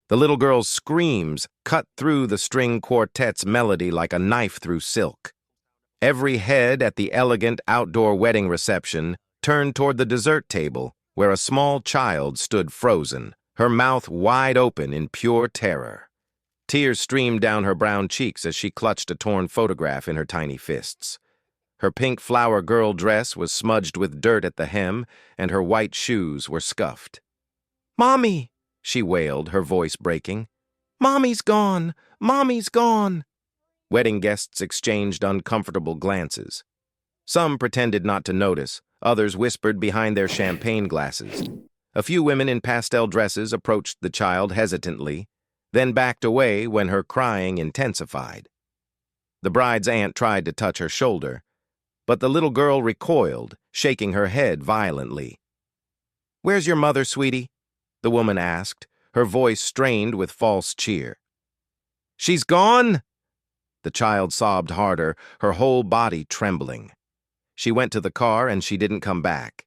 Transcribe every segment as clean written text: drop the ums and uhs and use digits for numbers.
The little girl's screams cut through the string quartet's melody like a knife through silk. Every head at the elegant outdoor wedding reception turned toward the dessert table, where a small child stood frozen, her mouth wide open in pure terror. Tears streamed down her brown cheeks as she clutched a torn photograph in her tiny fists. Her pink flower girl dress was smudged with dirt at the hem, and her white shoes were scuffed. "Mommy!" she wailed, her voice breaking. "Mommy's gone! Mommy's gone!" Wedding guests exchanged uncomfortable glances. Some pretended not to notice, others whispered behind their champagne glasses. A few women in pastel dresses approached the child hesitantly, then backed away when her crying intensified. The bride's aunt tried to touch her shoulder, but the little girl recoiled, shaking her head violently. "Where's your mother, sweetie?" the woman asked, her voice strained with false cheer. "She's gone!" The child sobbed harder, her whole body trembling. She went to the car and she didn't come back.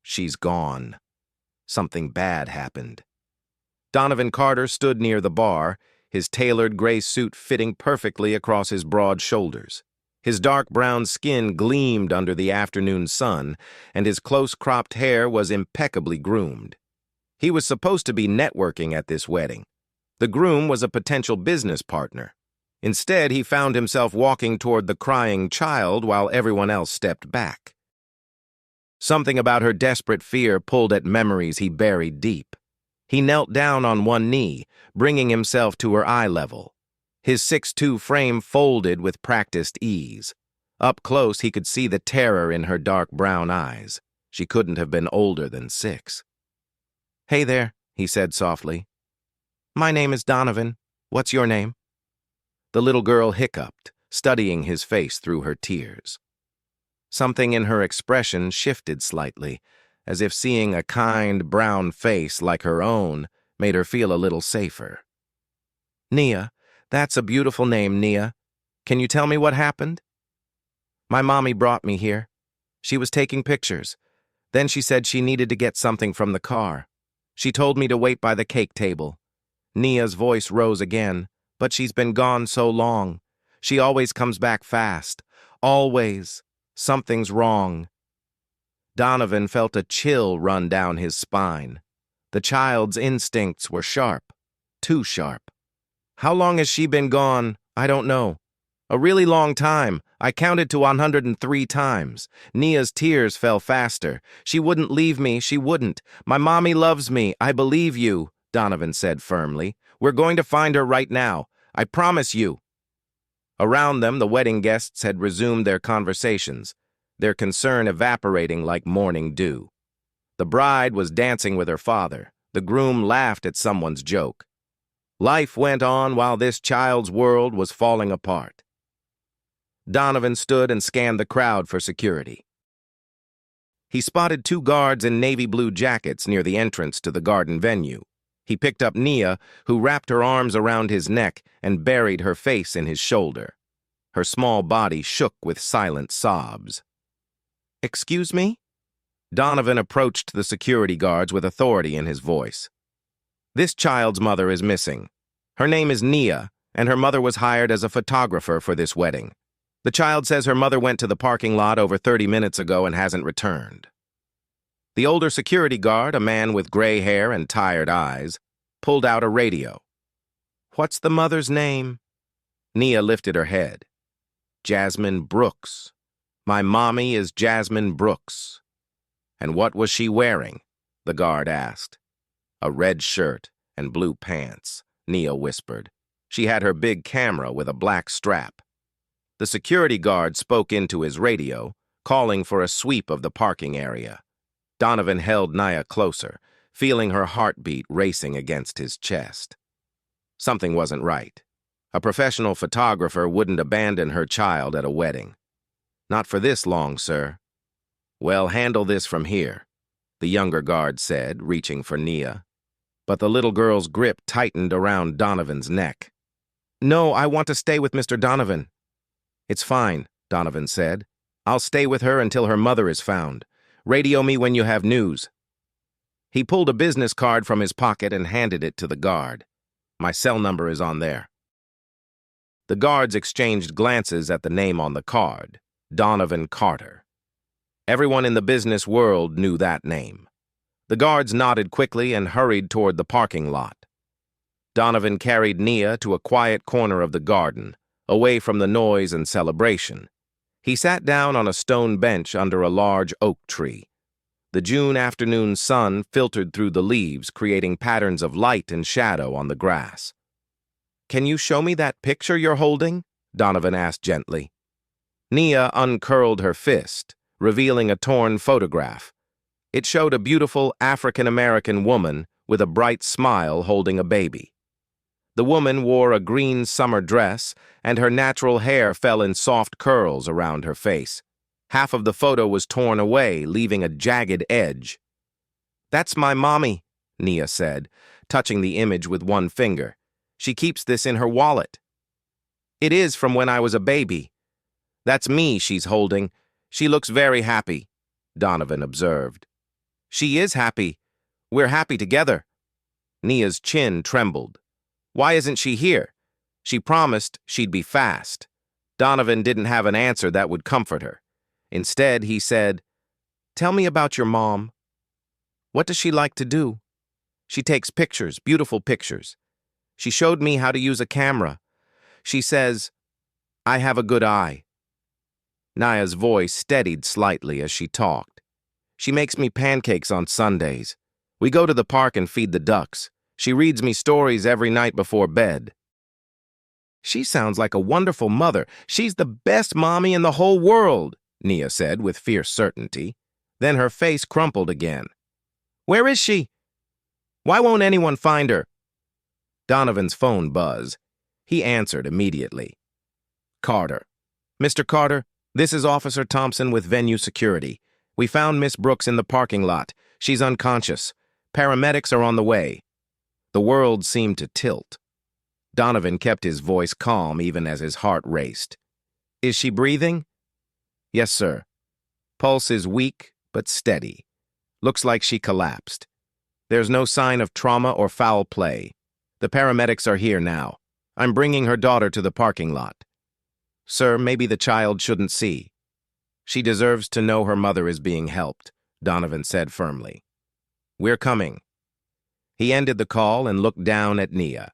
She's gone. Something bad happened. Donovan Carter stood near the bar, his tailored gray suit fitting perfectly across his broad shoulders. His dark brown skin gleamed under the afternoon sun, and his close-cropped hair was impeccably groomed. He was supposed to be networking at this wedding. The groom was a potential business partner. Instead, he found himself walking toward the crying child while everyone else stepped back. Something about her desperate fear pulled at memories he buried deep. He knelt down on one knee, bringing himself to her eye level. His 6'2" frame folded with practiced ease. Up close, he could see the terror in her dark brown eyes. She couldn't have been older than 6. "Hey there," he said softly. "My name is Donovan. What's your name?" The little girl hiccuped, studying his face through her tears. Something in her expression shifted slightly, as if seeing a kind, brown face like her own made her feel a little safer. "Nia, that's a beautiful name, Nia. Can you tell me what happened?" "My mommy brought me here. She was taking pictures. Then she said she needed to get something from the car. She told me to wait by the cake table." Nia's voice rose again. "But she's been gone so long. She always comes back fast. Always. Something's wrong." Donovan felt a chill run down his spine. The child's instincts were sharp. Too sharp. "How long has she been gone? I don't know. A really long time. I counted to 103 times. Nia's tears fell faster. "She wouldn't leave me. She wouldn't. My mommy loves me. I believe you," Donovan said firmly. "We're going to find her right now. I promise you." Around them, the wedding guests had resumed their conversations, their concern evaporating like morning dew. The bride was dancing with her father. The groom laughed at someone's joke. Life went on while this child's world was falling apart. Donovan stood and scanned the crowd for security. He spotted 2 guards in navy blue jackets near the entrance to the garden venue. He picked up Nia, who wrapped her arms around his neck and buried her face in his shoulder. Her small body shook with silent sobs. "Excuse me?" Donovan approached the security guards with authority in his voice. "This child's mother is missing. Her name is Nia, and her mother was hired as a photographer for this wedding. The child says her mother went to the parking lot over 30 minutes ago and hasn't returned." The older security guard, a man with gray hair and tired eyes, pulled out a radio. "What's the mother's name?" Nia lifted her head. "Jasmine Brooks. My mommy is Jasmine Brooks." "And what was she wearing?" the guard asked. "A red shirt and blue pants," Nia whispered. "She had her big camera with a black strap." The security guard spoke into his radio, calling for a sweep of the parking area. Donovan held Nia closer, feeling her heartbeat racing against his chest. Something wasn't right. A professional photographer wouldn't abandon her child at a wedding. "Not for this long, sir." "Well, handle this from here," the younger guard said, reaching for Nia. But the little girl's grip tightened around Donovan's neck. "No, I want to stay with Mr. Donovan." "It's fine," Donovan said. "I'll stay with her until her mother is found. Radio me when you have news." He pulled a business card from his pocket and handed it to the guard. My cell number is on there. The guards exchanged glances at the name on the card, Donovan Carter. Everyone in the business world knew that name. The guards nodded quickly and hurried toward the parking lot. Donovan carried Nia to a quiet corner of the garden, away from the noise and celebration. He sat down on a stone bench under a large oak tree. The June afternoon sun filtered through the leaves, creating patterns of light and shadow on the grass. "Can you show me that picture you're holding?" Donovan asked gently. Nia uncurled her fist, revealing a torn photograph. It showed a beautiful African-American woman with a bright smile holding a baby. The woman wore a green summer dress, and her natural hair fell in soft curls around her face. Half of the photo was torn away, leaving a jagged edge. "That's my mommy," Nia said, touching the image with one finger. "She keeps this in her wallet." "It is from when I was a baby. That's me she's holding. She looks very happy," Donovan observed. "She is happy. We're happy together." Nia's chin trembled. "Why isn't she here? She promised she'd be fast." Donovan didn't have an answer that would comfort her. Instead, he said, "Tell me about your mom. What does she like to do?" "She takes pictures, beautiful pictures. She showed me how to use a camera. She says, I have a good eye." Nia's voice steadied slightly as she talked. "She makes me pancakes on Sundays. We go to the park and feed the ducks. She reads me stories every night before bed." "She sounds like a wonderful mother. She's the best mommy in the whole world," Nia said with fierce certainty. Then her face crumpled again. "Where is she? Why won't anyone find her?" Donovan's phone buzzed. He answered immediately. "Carter. Mr. Carter, this is Officer Thompson with Venue Security. We found Miss Brooks in the parking lot. She's unconscious. Paramedics are on the way." The world seemed to tilt. Donovan kept his voice calm even as his heart raced. "Is she breathing?" "Yes, sir. Pulse is weak but steady. Looks like she collapsed. There's no sign of trauma or foul play. The paramedics are here now. I'm bringing her daughter to the parking lot." "Sir, maybe the child shouldn't see." "She deserves to know her mother is being helped," Donovan said firmly. "We're coming." He ended the call and looked down at Nia.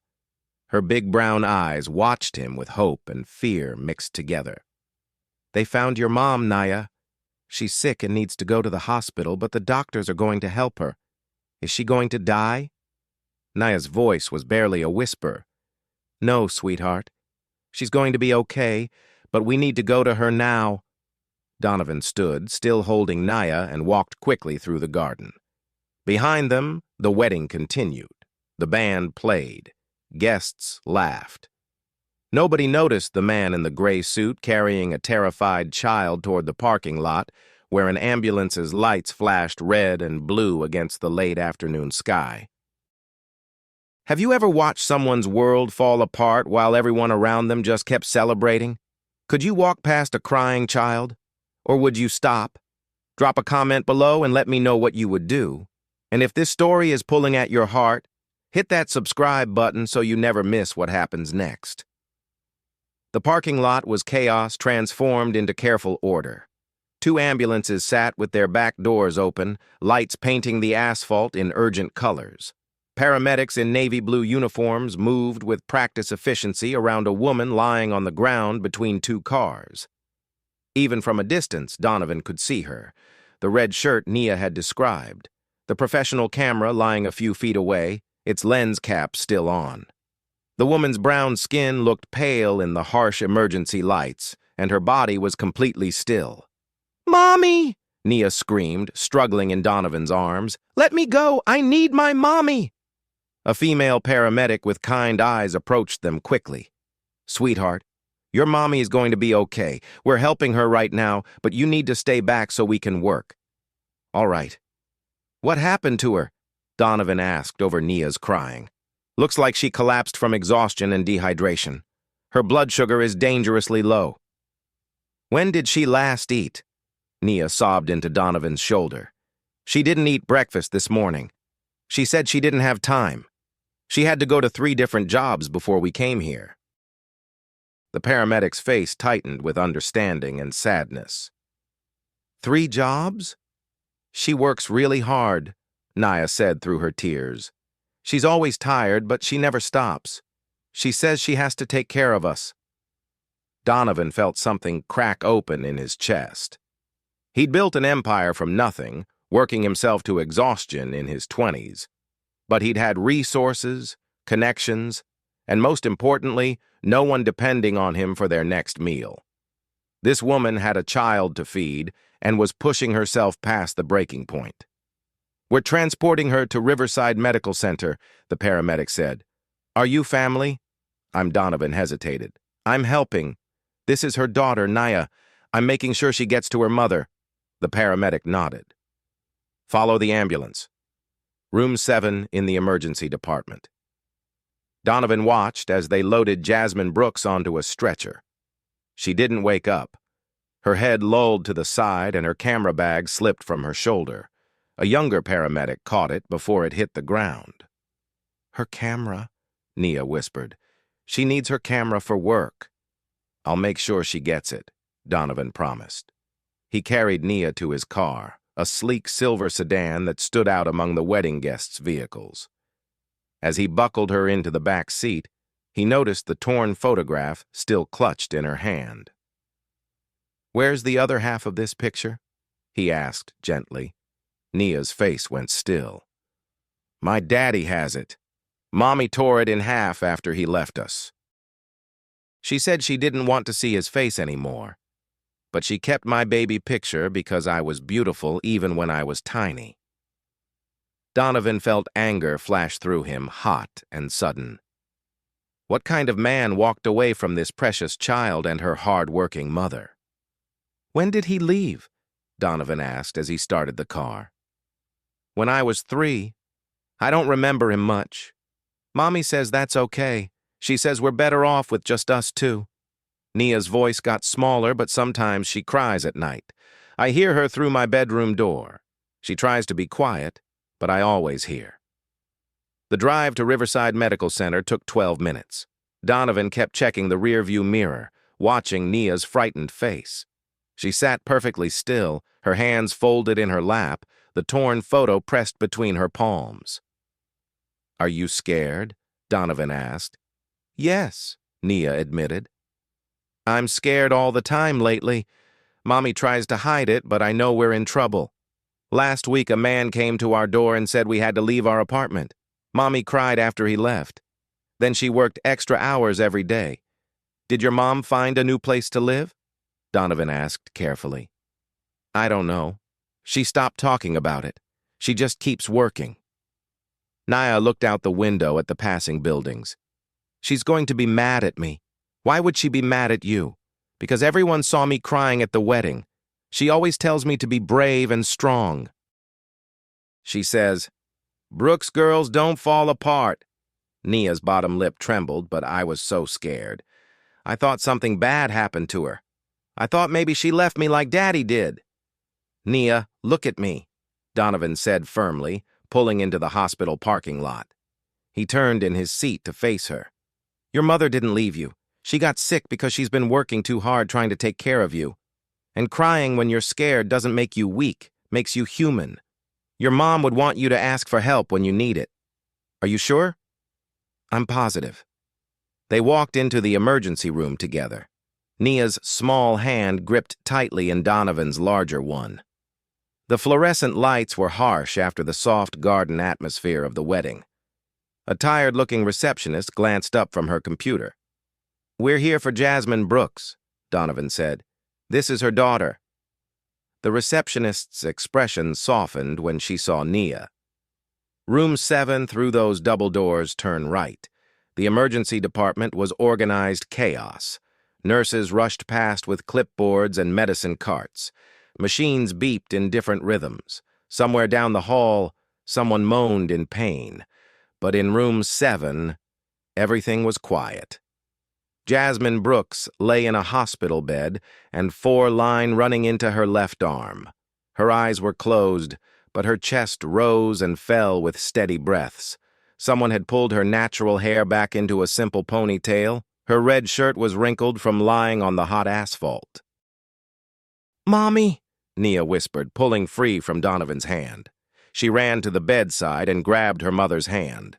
Her big brown eyes watched him with hope and fear mixed together. "They found your mom, Nia. She's sick and needs to go to the hospital, but the doctors are going to help her. Is she going to die?" Nia's voice was barely a whisper. "No, sweetheart. She's going to be okay, but we need to go to her now." Donovan stood, still holding Nia, and walked quickly through the garden. Behind them, the wedding continued. The band played. Guests laughed. Nobody noticed the man in the gray suit carrying a terrified child toward the parking lot, where an ambulance's lights flashed red and blue against the late afternoon sky. Have you ever watched someone's world fall apart while everyone around them just kept celebrating? Could you walk past a crying child? Or would you stop? Drop a comment below and let me know what you would do. And if this story is pulling at your heart, hit that subscribe button so you never miss what happens next. The parking lot was chaos transformed into careful order. 2 ambulances sat with their back doors open, lights painting the asphalt in urgent colors. Paramedics in navy blue uniforms moved with practice efficiency around a woman lying on the ground between 2 cars. Even from a distance, Donovan could see her, the red shirt Nia had described, the professional camera lying a few feet away, its lens cap still on. The woman's brown skin looked pale in the harsh emergency lights, and her body was completely still. "Mommy!" Nia screamed, struggling in Donovan's arms. "Let me go! I need my mommy!" A female paramedic with kind eyes approached them quickly. "Sweetheart, your mommy is going to be okay. We're helping her right now, but you need to stay back so we can work." "All right." "What happened to her?" Donovan asked over Nia's crying. "Looks like she collapsed from exhaustion and dehydration. Her blood sugar is dangerously low." "When did she last eat?" Nia sobbed into Donovan's shoulder. "She didn't eat breakfast this morning. She said she didn't have time. She had to go to 3 different jobs before we came here." The paramedic's face tightened with understanding and sadness. 3 jobs? She works really hard, Naya said through her tears. She's always tired, but she never stops. She says she has to take care of us. Donovan felt something crack open in his chest. He'd built an empire from nothing, working himself to exhaustion in his 20s. But he'd had resources, connections, and most importantly, no one depending on him for their next meal. This woman had a child to feed and was pushing herself past the breaking point. "We're transporting her to Riverside Medical Center," the paramedic said. "Are you family?" Donovan hesitated. "I'm helping. This is her daughter, Naya. I'm making sure she gets to her mother." The paramedic nodded. "Follow the ambulance. Room 7 in the emergency department." Donovan watched as they loaded Jasmine Brooks onto a stretcher. She didn't wake up. Her head lolled to the side and her camera bag slipped from her shoulder. A younger paramedic caught it before it hit the ground. "Her camera," Nia whispered. "She needs her camera for work." "I'll make sure she gets it," Donovan promised. He carried Nia to his car, a sleek silver sedan that stood out among the wedding guests' vehicles. As he buckled her into the back seat, he noticed the torn photograph still clutched in her hand. "Where's the other half of this picture?" he asked gently. Nia's face went still. "My daddy has it. Mommy tore it in half after he left us." She said she didn't want to see his face anymore, but she kept my baby picture because I was beautiful even when I was tiny. Donovan felt anger flash through him, hot and sudden. What kind of man walked away from this precious child and her hard-working mother? "When did he leave?" Donovan asked as he started the car. "When I was 3. I don't remember him much. Mommy says that's okay. She says we're better off with just us 2. Nia's voice got smaller, but sometimes she cries at night. I hear her through my bedroom door. She tries to be quiet, but I always hear." The drive to Riverside Medical Center took 12 minutes. Donovan kept checking the rearview mirror, watching Nia's frightened face. She sat perfectly still, her hands folded in her lap, the torn photo pressed between her palms. "Are you scared?" Donovan asked. "Yes," Nia admitted. "I'm scared all the time lately. Mommy tries to hide it, but I know we're in trouble. Last week a man came to our door and said we had to leave our apartment. Mommy cried after he left. Then she worked extra hours every day. Did your mom find a new place to live?" Donovan asked carefully. "I don't know. She stopped talking about it. She just keeps working." Nia looked out the window at the passing buildings. "She's going to be mad at me. Why would she be mad at you? Because everyone saw me crying at the wedding. She always tells me to be brave and strong." She says, "Brooks girls don't fall apart." Nia's bottom lip trembled, but I was so scared. I thought something bad happened to her. I thought maybe she left me like Daddy did. "Nia, look at me," Donovan said firmly, pulling into the hospital parking lot. He turned in his seat to face her. "Your mother didn't leave you. She got sick because she's been working too hard trying to take care of you. And crying when you're scared doesn't make you weak, makes you human. Your mom would want you to ask for help when you need it. Are you sure?" "I'm positive." They walked into the emergency room together. Nia's small hand gripped tightly in Donovan's larger one. The fluorescent lights were harsh after the soft garden atmosphere of the wedding. A tired-looking receptionist glanced up from her computer. "We're here for Jasmine Brooks," Donovan said. "This is her daughter." The receptionist's expression softened when she saw Nia. Room 7 through those double doors turn right. The emergency department was organized chaos. Nurses rushed past with clipboards and medicine carts. Machines beeped in different rhythms. Somewhere down the hall, someone moaned in pain. But in room 7, everything was quiet. Jasmine Brooks lay in a hospital bed, and 4-line running into her left arm. Her eyes were closed, but her chest rose and fell with steady breaths. Someone had pulled her natural hair back into a simple ponytail. Her red shirt was wrinkled from lying on the hot asphalt. "Mommy," Nia whispered, pulling free from Donovan's hand. She ran to the bedside and grabbed her mother's hand.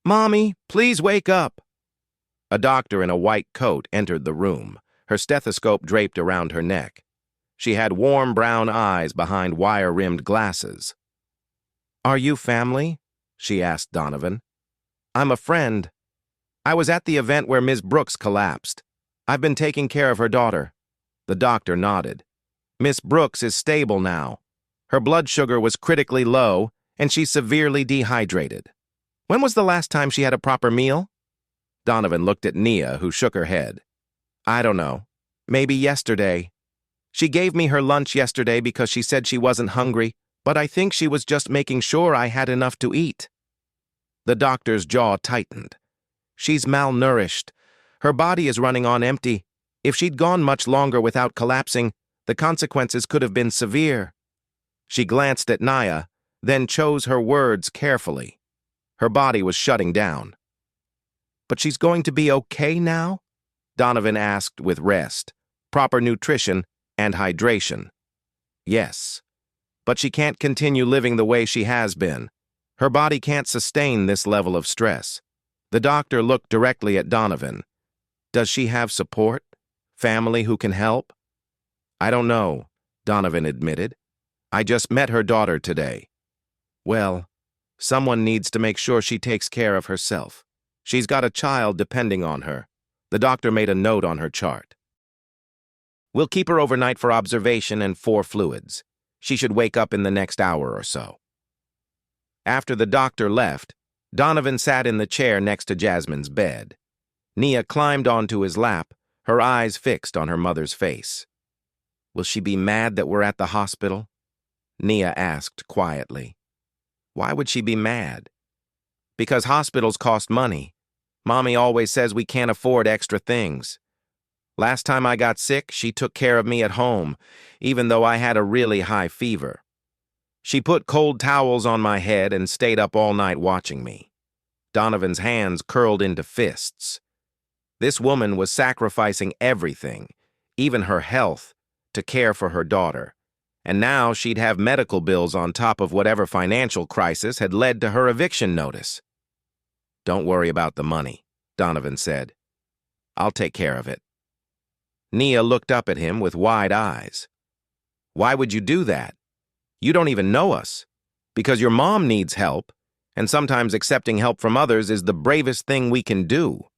"Mommy, please wake up." A doctor in a white coat entered the room, her stethoscope draped around her neck. She had warm brown eyes behind wire-rimmed glasses. "Are you family?" she asked Donovan. "I'm a friend. I was at the event where Ms. Brooks collapsed. I've been taking care of her daughter." The doctor nodded. "Miss Brooks is stable now. Her blood sugar was critically low, and she's severely dehydrated. When was the last time she had a proper meal?" Donovan looked at Nia, who shook her head. "I don't know. Maybe yesterday. She gave me her lunch yesterday because she said she wasn't hungry, but I think she was just making sure I had enough to eat." The doctor's jaw tightened. "She's malnourished. Her body is running on empty. If she'd gone much longer without collapsing, the consequences could have been severe." She glanced at Nia, then chose her words carefully. Her body was shutting down. "But she's going to be okay now?" Donovan asked with rest, proper nutrition, and hydration. "Yes, but she can't continue living the way she has been. Her body can't sustain this level of stress." The doctor looked directly at Donovan. "Does she have support? Family who can help?" "I don't know," Donovan admitted. "I just met her daughter today." "Well, someone needs to make sure she takes care of herself. She's got a child depending on her." The doctor made a note on her chart. "We'll keep her overnight for observation and 4 fluids. She should wake up in the next hour or so." After the doctor left, Donovan sat in the chair next to Jasmine's bed. Nia climbed onto his lap, her eyes fixed on her mother's face. "Will she be mad that we're at the hospital?" Nia asked quietly. "Why would she be mad?" "Because hospitals cost money. Mommy always says we can't afford extra things. Last time I got sick, she took care of me at home, even though I had a really high fever. She put cold towels on my head and stayed up all night watching me." Donovan's hands curled into fists. This woman was sacrificing everything, even her health, to care for her daughter. And now she'd have medical bills on top of whatever financial crisis had led to her eviction notice. "Don't worry about the money," Donovan said. "I'll take care of it." Nia looked up at him with wide eyes. "Why would you do that? You don't even know us. Because your mom needs help, and sometimes accepting help from others is the bravest thing we can do."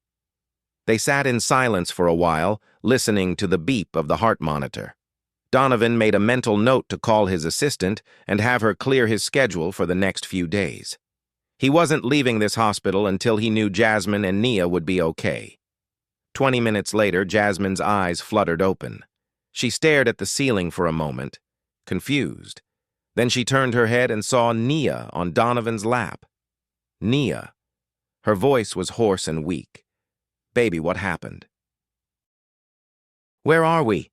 They sat in silence for a while, listening to the beep of the heart monitor. Donovan made a mental note to call his assistant and have her clear his schedule for the next few days. He wasn't leaving this hospital until he knew Jasmine and Nia would be okay. 20 minutes later, Jasmine's eyes fluttered open. She stared at the ceiling for a moment, confused. Then she turned her head and saw Nia on Donovan's lap. "Nia." Her voice was hoarse and weak. "Baby, what happened?" "Where are we?"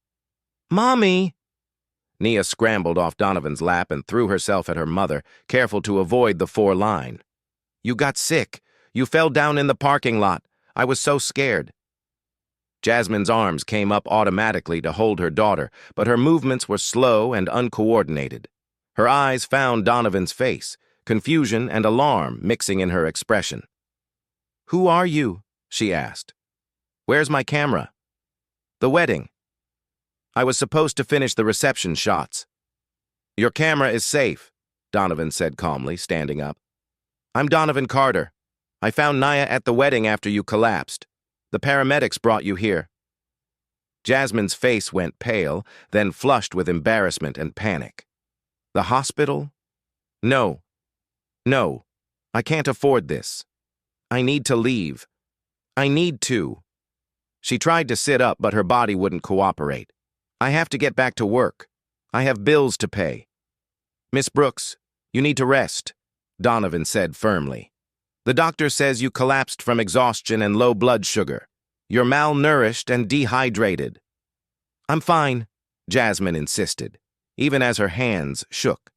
"Mommy!" Nia scrambled off Donovan's lap and threw herself at her mother, careful to avoid the 4-line. "You got sick. You fell down in the parking lot. I was so scared." Jasmine's arms came up automatically to hold her daughter, but her movements were slow and uncoordinated. Her eyes found Donovan's face, confusion and alarm mixing in her expression. "Who are you?" she asked. "Where's my camera?" "The wedding. I was supposed to finish the reception shots." "Your camera is safe," Donovan said calmly, standing up. "I'm Donovan Carter. I found Nia at the wedding after you collapsed. The paramedics brought you here." Jasmine's face went pale, then flushed with embarrassment and panic. "The hospital? No. No. I can't afford this. I need to leave. I need to." She tried to sit up, but her body wouldn't cooperate. "I have to get back to work. I have bills to pay." "Miss Brooks, you need to rest," Donovan said firmly. "The doctor says you collapsed from exhaustion and low blood sugar. You're malnourished and dehydrated." "I'm fine," Jasmine insisted, even as her hands shook.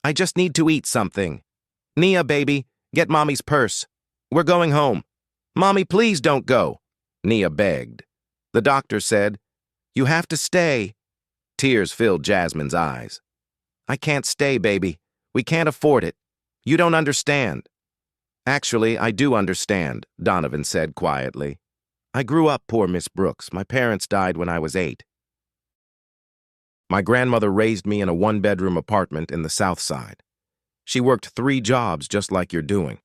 "I just need to eat something. Nia, baby, get Mommy's purse." We're going home. Mommy, please don't go, Nia begged. The doctor said, You have to stay. Tears filled Jasmine's eyes. I can't stay, baby. We can't afford it. You don't understand. Actually, I do understand, Donovan said quietly. I grew up poor, Miss Brooks. My parents died when I was 8. My grandmother raised me in a one-bedroom apartment in the South Side. She worked 3 jobs just like you're doing.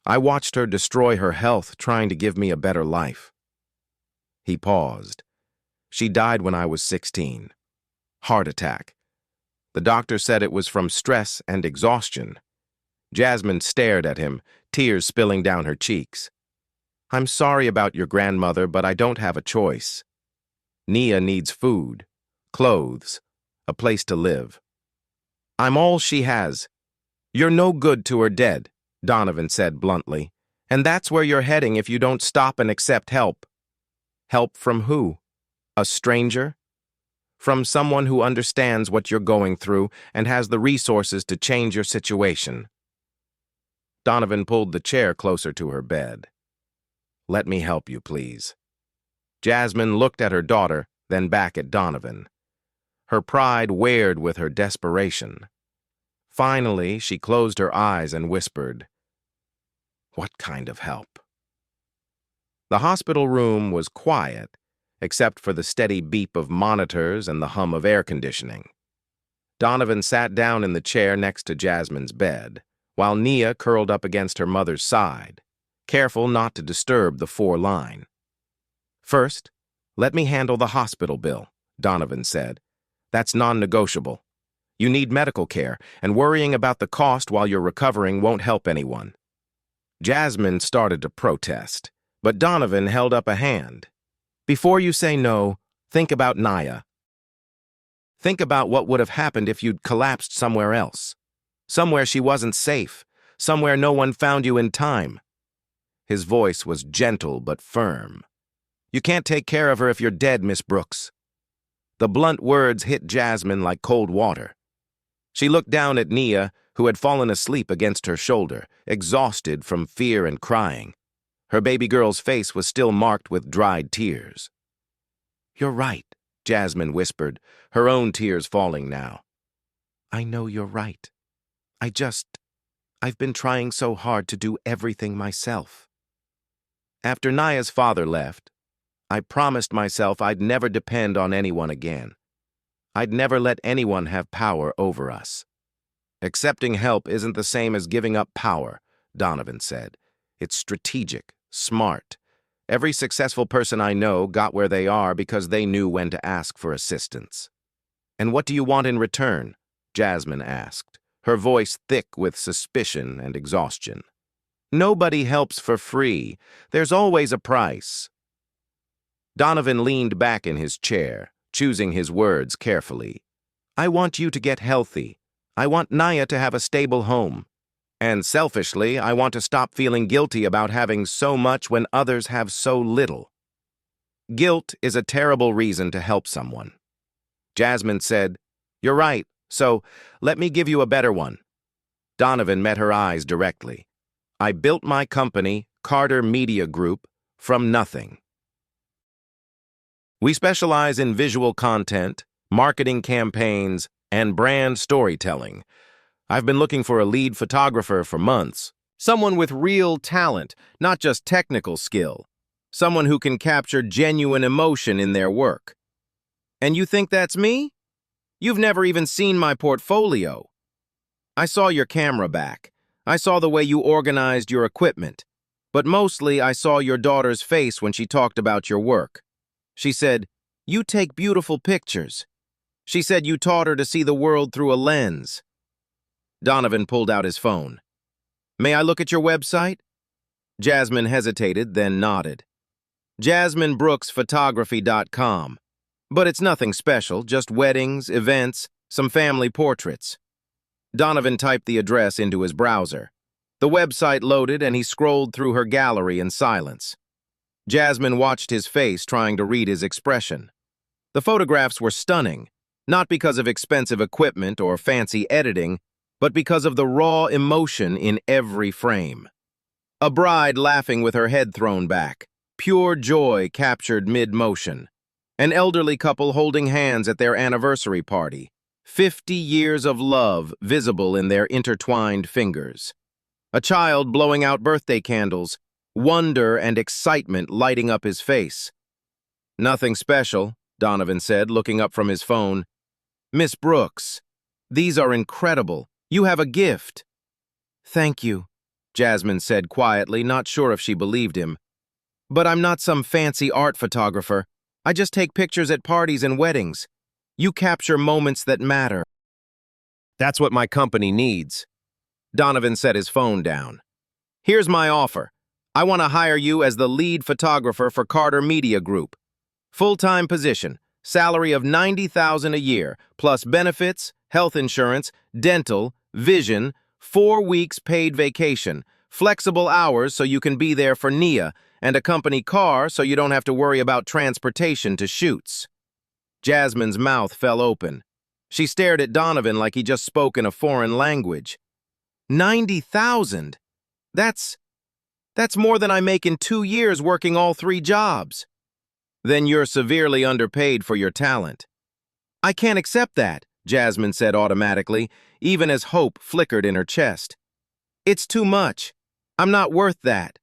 I watched her destroy her health trying to give me a better life. He paused. She died when I was 16. Heart attack. The doctor said it was from stress and exhaustion. Jasmine stared at him, tears spilling down her cheeks. I'm sorry about your grandmother, but I don't have a choice. Nia needs food, clothes, a place to live. I'm all she has. You're no good to her dead, Donovan said bluntly, and that's where you're heading if you don't stop and accept help. Help from who? A stranger? From someone who understands what you're going through and has the resources to change your situation. Donovan pulled the chair closer to her bed. Let me help you, please. Jasmine looked at her daughter, then back at Donovan. Her pride wavered with her desperation. Finally, she closed her eyes and whispered, What kind of help? The hospital room was quiet, except for the steady beep of monitors and the hum of air conditioning. Donovan sat down in the chair next to Jasmine's bed, while Nia curled up against her mother's side, careful not to disturb the 4-line. First, let me handle the hospital bill, Donovan said. That's non-negotiable. You need medical care, and worrying about the cost while you're recovering won't help anyone. Jasmine started to protest, but Donovan held up a hand. Before you say no, think about Nia. Think about what would have happened if you'd collapsed somewhere else. Somewhere she wasn't safe. Somewhere no one found you in time. His voice was gentle but firm. You can't take care of her if you're dead, Miss Brooks. The blunt words hit Jasmine like cold water. She looked down at Nia, who had fallen asleep against her shoulder, exhausted from fear and crying. Her baby girl's face was still marked with dried tears. You're right, Jasmine whispered, her own tears falling now. I know you're right. I've been trying so hard to do everything myself. After Nia's father left, I promised myself I'd never depend on anyone again. I'd never let anyone have power over us. Accepting help isn't the same as giving up power, Donovan said. It's strategic, smart. Every successful person I know got where they are because they knew when to ask for assistance. And what do you want in return? Jasmine asked, her voice thick with suspicion and exhaustion. Nobody helps for free. There's always a price. Donovan leaned back in his chair, choosing his words carefully. I want you to get healthy. I want Nia to have a stable home. And selfishly, I want to stop feeling guilty about having so much when others have so little. Guilt is a terrible reason to help someone. Jasmine said, You're right, so let me give you a better one. Donovan met her eyes directly. I built my company, Carter Media Group, from nothing. We specialize in visual content, marketing campaigns, and brand storytelling. I've been looking for a lead photographer for months. Someone with real talent, not just technical skill. Someone who can capture genuine emotion in their work. And you think that's me? You've never even seen my portfolio. I saw your camera back. I saw the way you organized your equipment. But mostly I saw your daughter's face when she talked about your work. She said, You take beautiful pictures. She said you taught her to see the world through a lens. Donovan pulled out his phone. May I look at your website? Jasmine hesitated, then nodded. JasmineBrooksPhotography.com. But it's nothing special, just weddings, events, some family portraits. Donovan typed the address into his browser. The website loaded and he scrolled through her gallery in silence. Jasmine watched his face, trying to read his expression. The photographs were stunning, not because of expensive equipment or fancy editing, but because of the raw emotion in every frame. A bride laughing with her head thrown back, pure joy captured mid-motion. An elderly couple holding hands at their anniversary party, 50 years of love visible in their intertwined fingers. A child blowing out birthday candles, wonder and excitement lighting up his face. "Nothing special," Donovan said, looking up from his phone. "Miss Brooks, these are incredible. You have a gift." "Thank you," Jasmine said quietly, not sure if she believed him. "But I'm not some fancy art photographer. I just take pictures at parties and weddings. You capture moments that matter." "That's what my company needs." Donovan set his phone down. "Here's my offer. I want to hire you as the lead photographer for Carter Media Group. Full-time position, salary of $90,000 a year, plus benefits, health insurance, dental, vision, 4 weeks paid vacation, flexible hours so you can be there for Nia, and a company car so you don't have to worry about transportation to shoots." Jasmine's mouth fell open. She stared at Donovan like he just spoke in a foreign language. 90,000? That's more than I make in 2 years working all 3 jobs. Then you're severely underpaid for your talent. "I can't accept that," Jasmine said automatically, even as hope flickered in her chest. "It's too much. I'm not worth that."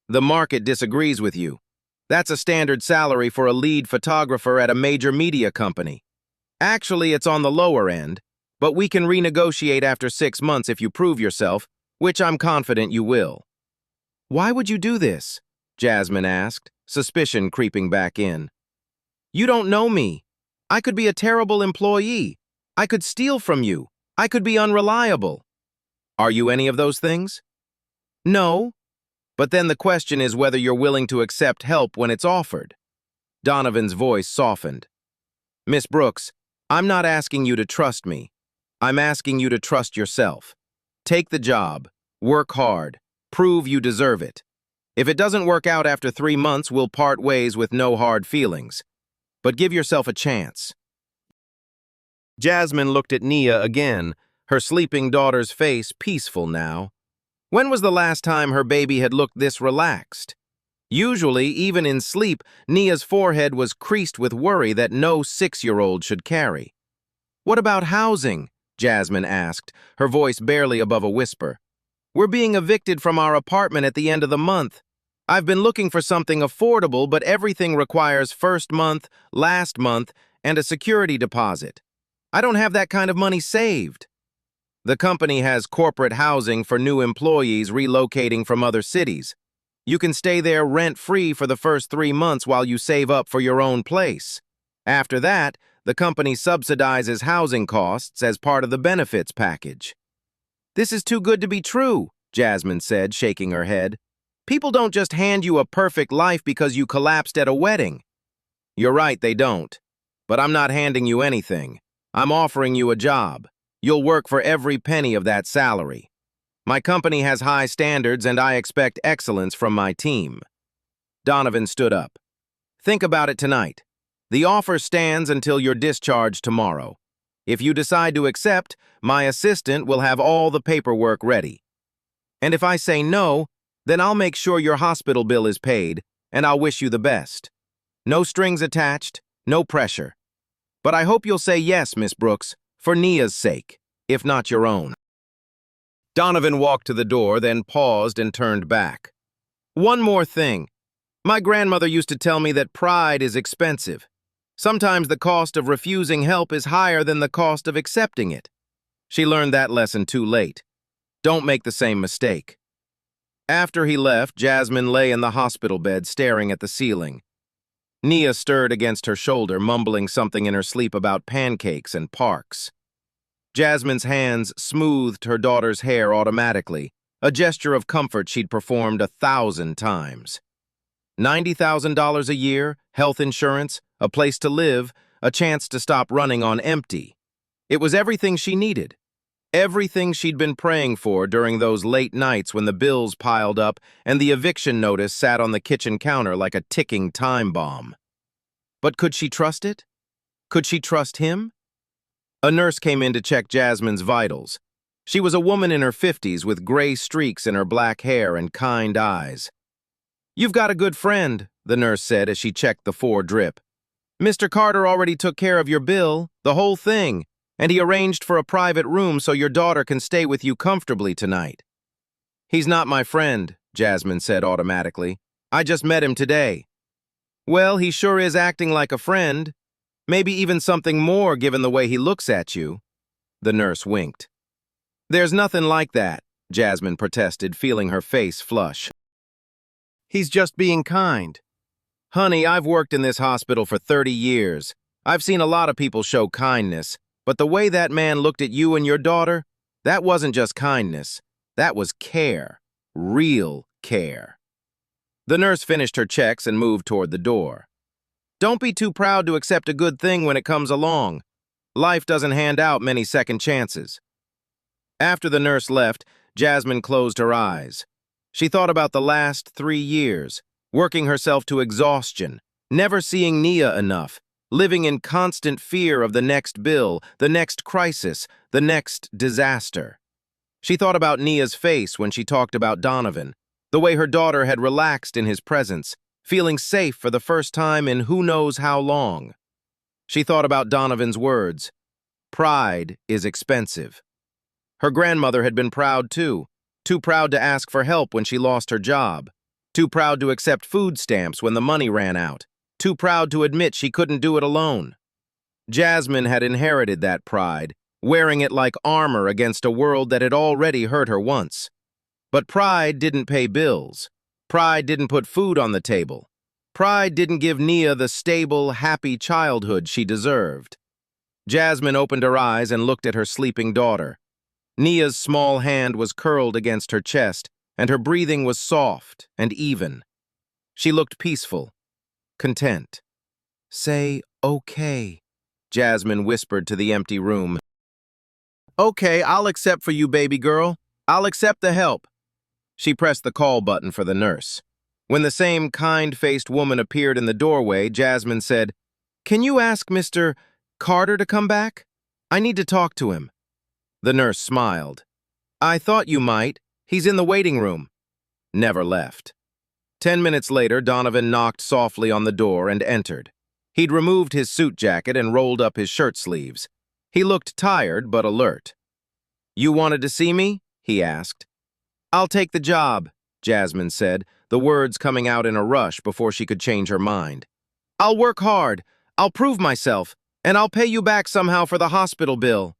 "The market disagrees with you. That's a standard salary for a lead photographer at a major media company. Actually, it's on the lower end, but we can renegotiate after 6 months if you prove yourself, which I'm confident you will." "Why would you do this?" Jasmine asked, suspicion creeping back in. "You don't know me. I could be a terrible employee. I could steal from you. I could be unreliable." "Are you any of those things?" "No. But then the question is whether you're willing to accept help when it's offered." Donovan's voice softened. "Miss Brooks, I'm not asking you to trust me. I'm asking you to trust yourself. Take the job, work hard, prove you deserve it. If it doesn't work out after 3 months, we'll part ways with no hard feelings. But give yourself a chance." Jasmine looked at Nia again, her sleeping daughter's face peaceful now. When was the last time her baby had looked this relaxed? Usually, even in sleep, Nia's forehead was creased with worry that no 6-year-old should carry. "What about housing?" Jasmine asked, her voice barely above a whisper. "We're being evicted from our apartment at the end of the month. I've been looking for something affordable, but everything requires first month, last month, and a security deposit. I don't have that kind of money saved." "The company has corporate housing for new employees relocating from other cities. You can stay there rent-free for the first 3 months while you save up for your own place. After that, the company subsidizes housing costs as part of the benefits package." "This is too good to be true," Jasmine said, shaking her head. "People don't just hand you a perfect life because you collapsed at a wedding." "You're right, they don't. But I'm not handing you anything. I'm offering you a job. You'll work for every penny of that salary. My company has high standards and I expect excellence from my team." Donovan stood up. "Think about it tonight. The offer stands until you're discharged tomorrow. If you decide to accept, my assistant will have all the paperwork ready. And if I say no, then I'll make sure your hospital bill is paid, and I'll wish you the best. No strings attached, no pressure. But I hope you'll say yes, Miss Brooks, for Nia's sake, if not your own." Donovan walked to the door, then paused and turned back. "One more thing. My grandmother used to tell me that pride is expensive. Sometimes the cost of refusing help is higher than the cost of accepting it. She learned that lesson too late. Don't make the same mistake." After he left, Jasmine lay in the hospital bed staring at the ceiling. Nia stirred against her shoulder, mumbling something in her sleep about pancakes and parks. Jasmine's hands smoothed her daughter's hair automatically, a gesture of comfort she'd performed 1,000 times. $90,000 a year, health insurance, a place to live, a chance to stop running on empty. It was everything she needed. Everything she'd been praying for during those late nights when the bills piled up and the eviction notice sat on the kitchen counter like a ticking time bomb. But could she trust it? Could she trust him? A nurse came in to check Jasmine's vitals. She was a woman in her 50s with gray streaks in her black hair and kind eyes. "You've got a good friend," the nurse said as she checked the 4-drip. "Mr. Carter already took care of your bill, the whole thing, and he arranged for a private room so your daughter can stay with you comfortably tonight." "He's not my friend," Jasmine said automatically. "I just met him today." "Well, he sure is acting like a friend. Maybe even something more given the way he looks at you." The nurse winked. "There's nothing like that," Jasmine protested, feeling her face flush. "He's just being kind. Honey, I've worked in this hospital for 30 years. I've seen a lot of people show kindness, but the way that man looked at you and your daughter, that wasn't just kindness. That was care. Real care." The nurse finished her checks and moved toward the door. "Don't be too proud to accept a good thing when it comes along. Life doesn't hand out many second chances." After the nurse left, Jasmine closed her eyes. She thought about the last 3 years, working herself to exhaustion, never seeing Nia enough, living in constant fear of the next bill, the next crisis, the next disaster. She thought about Nia's face when she talked about Donovan, the way her daughter had relaxed in his presence, feeling safe for the first time in who knows how long. She thought about Donovan's words, "Pride is expensive." Her grandmother had been proud too proud to ask for help when she lost her job, too proud to accept food stamps when the money ran out, too proud to admit she couldn't do it alone. Jasmine had inherited that pride, wearing it like armor against a world that had already hurt her once. But pride didn't pay bills. Pride didn't put food on the table. Pride didn't give Nia the stable, happy childhood she deserved. Jasmine opened her eyes and looked at her sleeping daughter. Nia's small hand was curled against her chest, and her breathing was soft and even. She looked peaceful, content. "Say, okay," Jasmine whispered to the empty room. "Okay, I'll accept for you, baby girl. I'll accept the help." She pressed the call button for the nurse. When the same kind-faced woman appeared in the doorway, Jasmine said, "Can you ask Mr. Carter to come back? I need to talk to him." The nurse smiled. "I thought you might. He's in the waiting room." Never left. 10 minutes later, Donovan knocked softly on the door and entered. He'd removed his suit jacket and rolled up his shirt sleeves. He looked tired but alert. "You wanted to see me?" he asked. "I'll take the job," Jasmine said, the words coming out in a rush before she could change her mind. "I'll work hard, I'll prove myself, and I'll pay you back somehow for the hospital bill."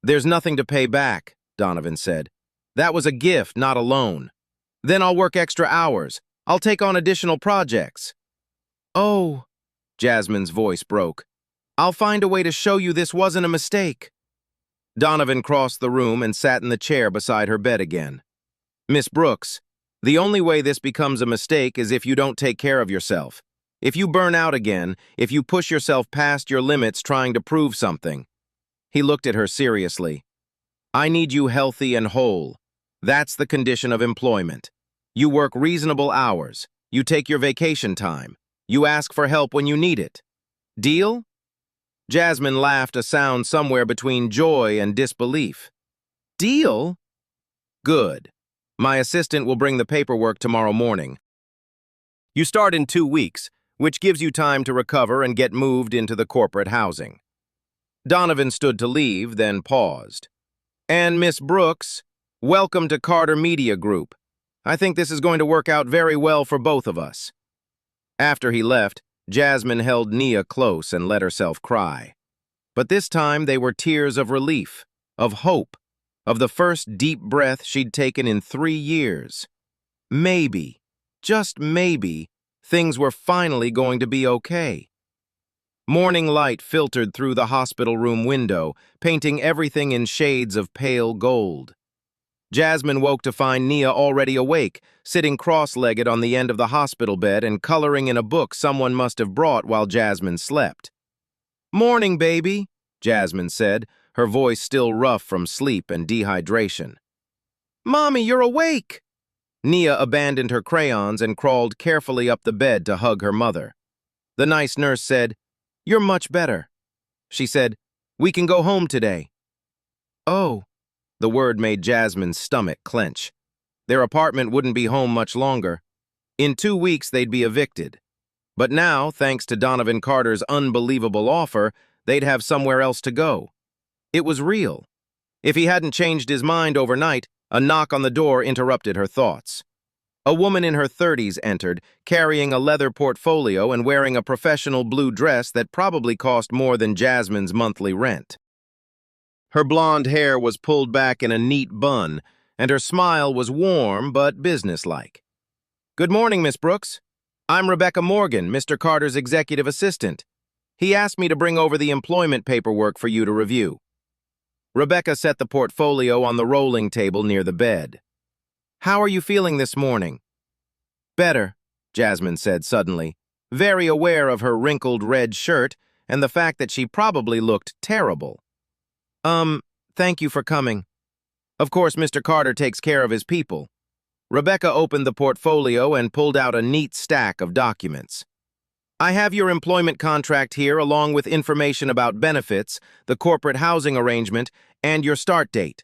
"There's nothing to pay back," Donovan said. "That was a gift, not a loan. Then I'll work extra hours. I'll take on additional projects." "Oh," Jasmine's voice broke. "I'll find a way to show you this wasn't a mistake." Donovan crossed the room and sat in the chair beside her bed again. "Miss Brooks, the only way this becomes a mistake is if you don't take care of yourself. If you burn out again, if you push yourself past your limits trying to prove something." He looked at her seriously. "I need you healthy and whole. That's the condition of employment. You work reasonable hours. You take your vacation time. You ask for help when you need it. Deal?" Jasmine laughed, a sound somewhere between joy and disbelief. "Deal? Good. My assistant will bring the paperwork tomorrow morning. You start in 2 weeks, which gives you time to recover and get moved into the corporate housing." Donovan stood to leave, then paused. "And Miss Brooks, welcome to Carter Media Group. I think this is going to work out very well for both of us." After he left, Jasmine held Nia close and let herself cry. But this time they were tears of relief, of hope, of the first deep breath she'd taken in 3 years. Maybe, just maybe, things were finally going to be okay. Morning light filtered through the hospital room window, painting everything in shades of pale gold. Jasmine woke to find Nia already awake, sitting cross-legged on the end of the hospital bed and coloring in a book someone must have brought while Jasmine slept. "Morning, baby," Jasmine said, her voice still rough from sleep and dehydration. "Mommy, you're awake!" Nia abandoned her crayons and crawled carefully up the bed to hug her mother. The nice nurse said, "You're much better." She said, "We can go home today." "Oh," The word made Jasmine's stomach clench. Their apartment wouldn't be home much longer. In 2 weeks, they'd be evicted. But now, thanks to Donovan Carter's unbelievable offer, they'd have somewhere else to go. It was real. If he hadn't changed his mind overnight, a knock on the door interrupted her thoughts. A woman in her 30s entered, carrying a leather portfolio and wearing a professional blue dress that probably cost more than Jasmine's monthly rent. Her blonde hair was pulled back in a neat bun, and her smile was warm but businesslike. "Good morning, Miss Brooks. I'm Rebecca Morgan, Mr. Carter's executive assistant. He asked me to bring over the employment paperwork for you to review." Rebecca set the portfolio on the rolling table near the bed. "How are you feeling this morning?" "Better," Jasmine said suddenly, very aware of her wrinkled red shirt and the fact that she probably looked terrible. Thank you for coming. Of course, Mr. Carter takes care of his people." Rebecca opened the portfolio and pulled out a neat stack of documents. "I have your employment contract here along with information about benefits, the corporate housing arrangement, and your start date.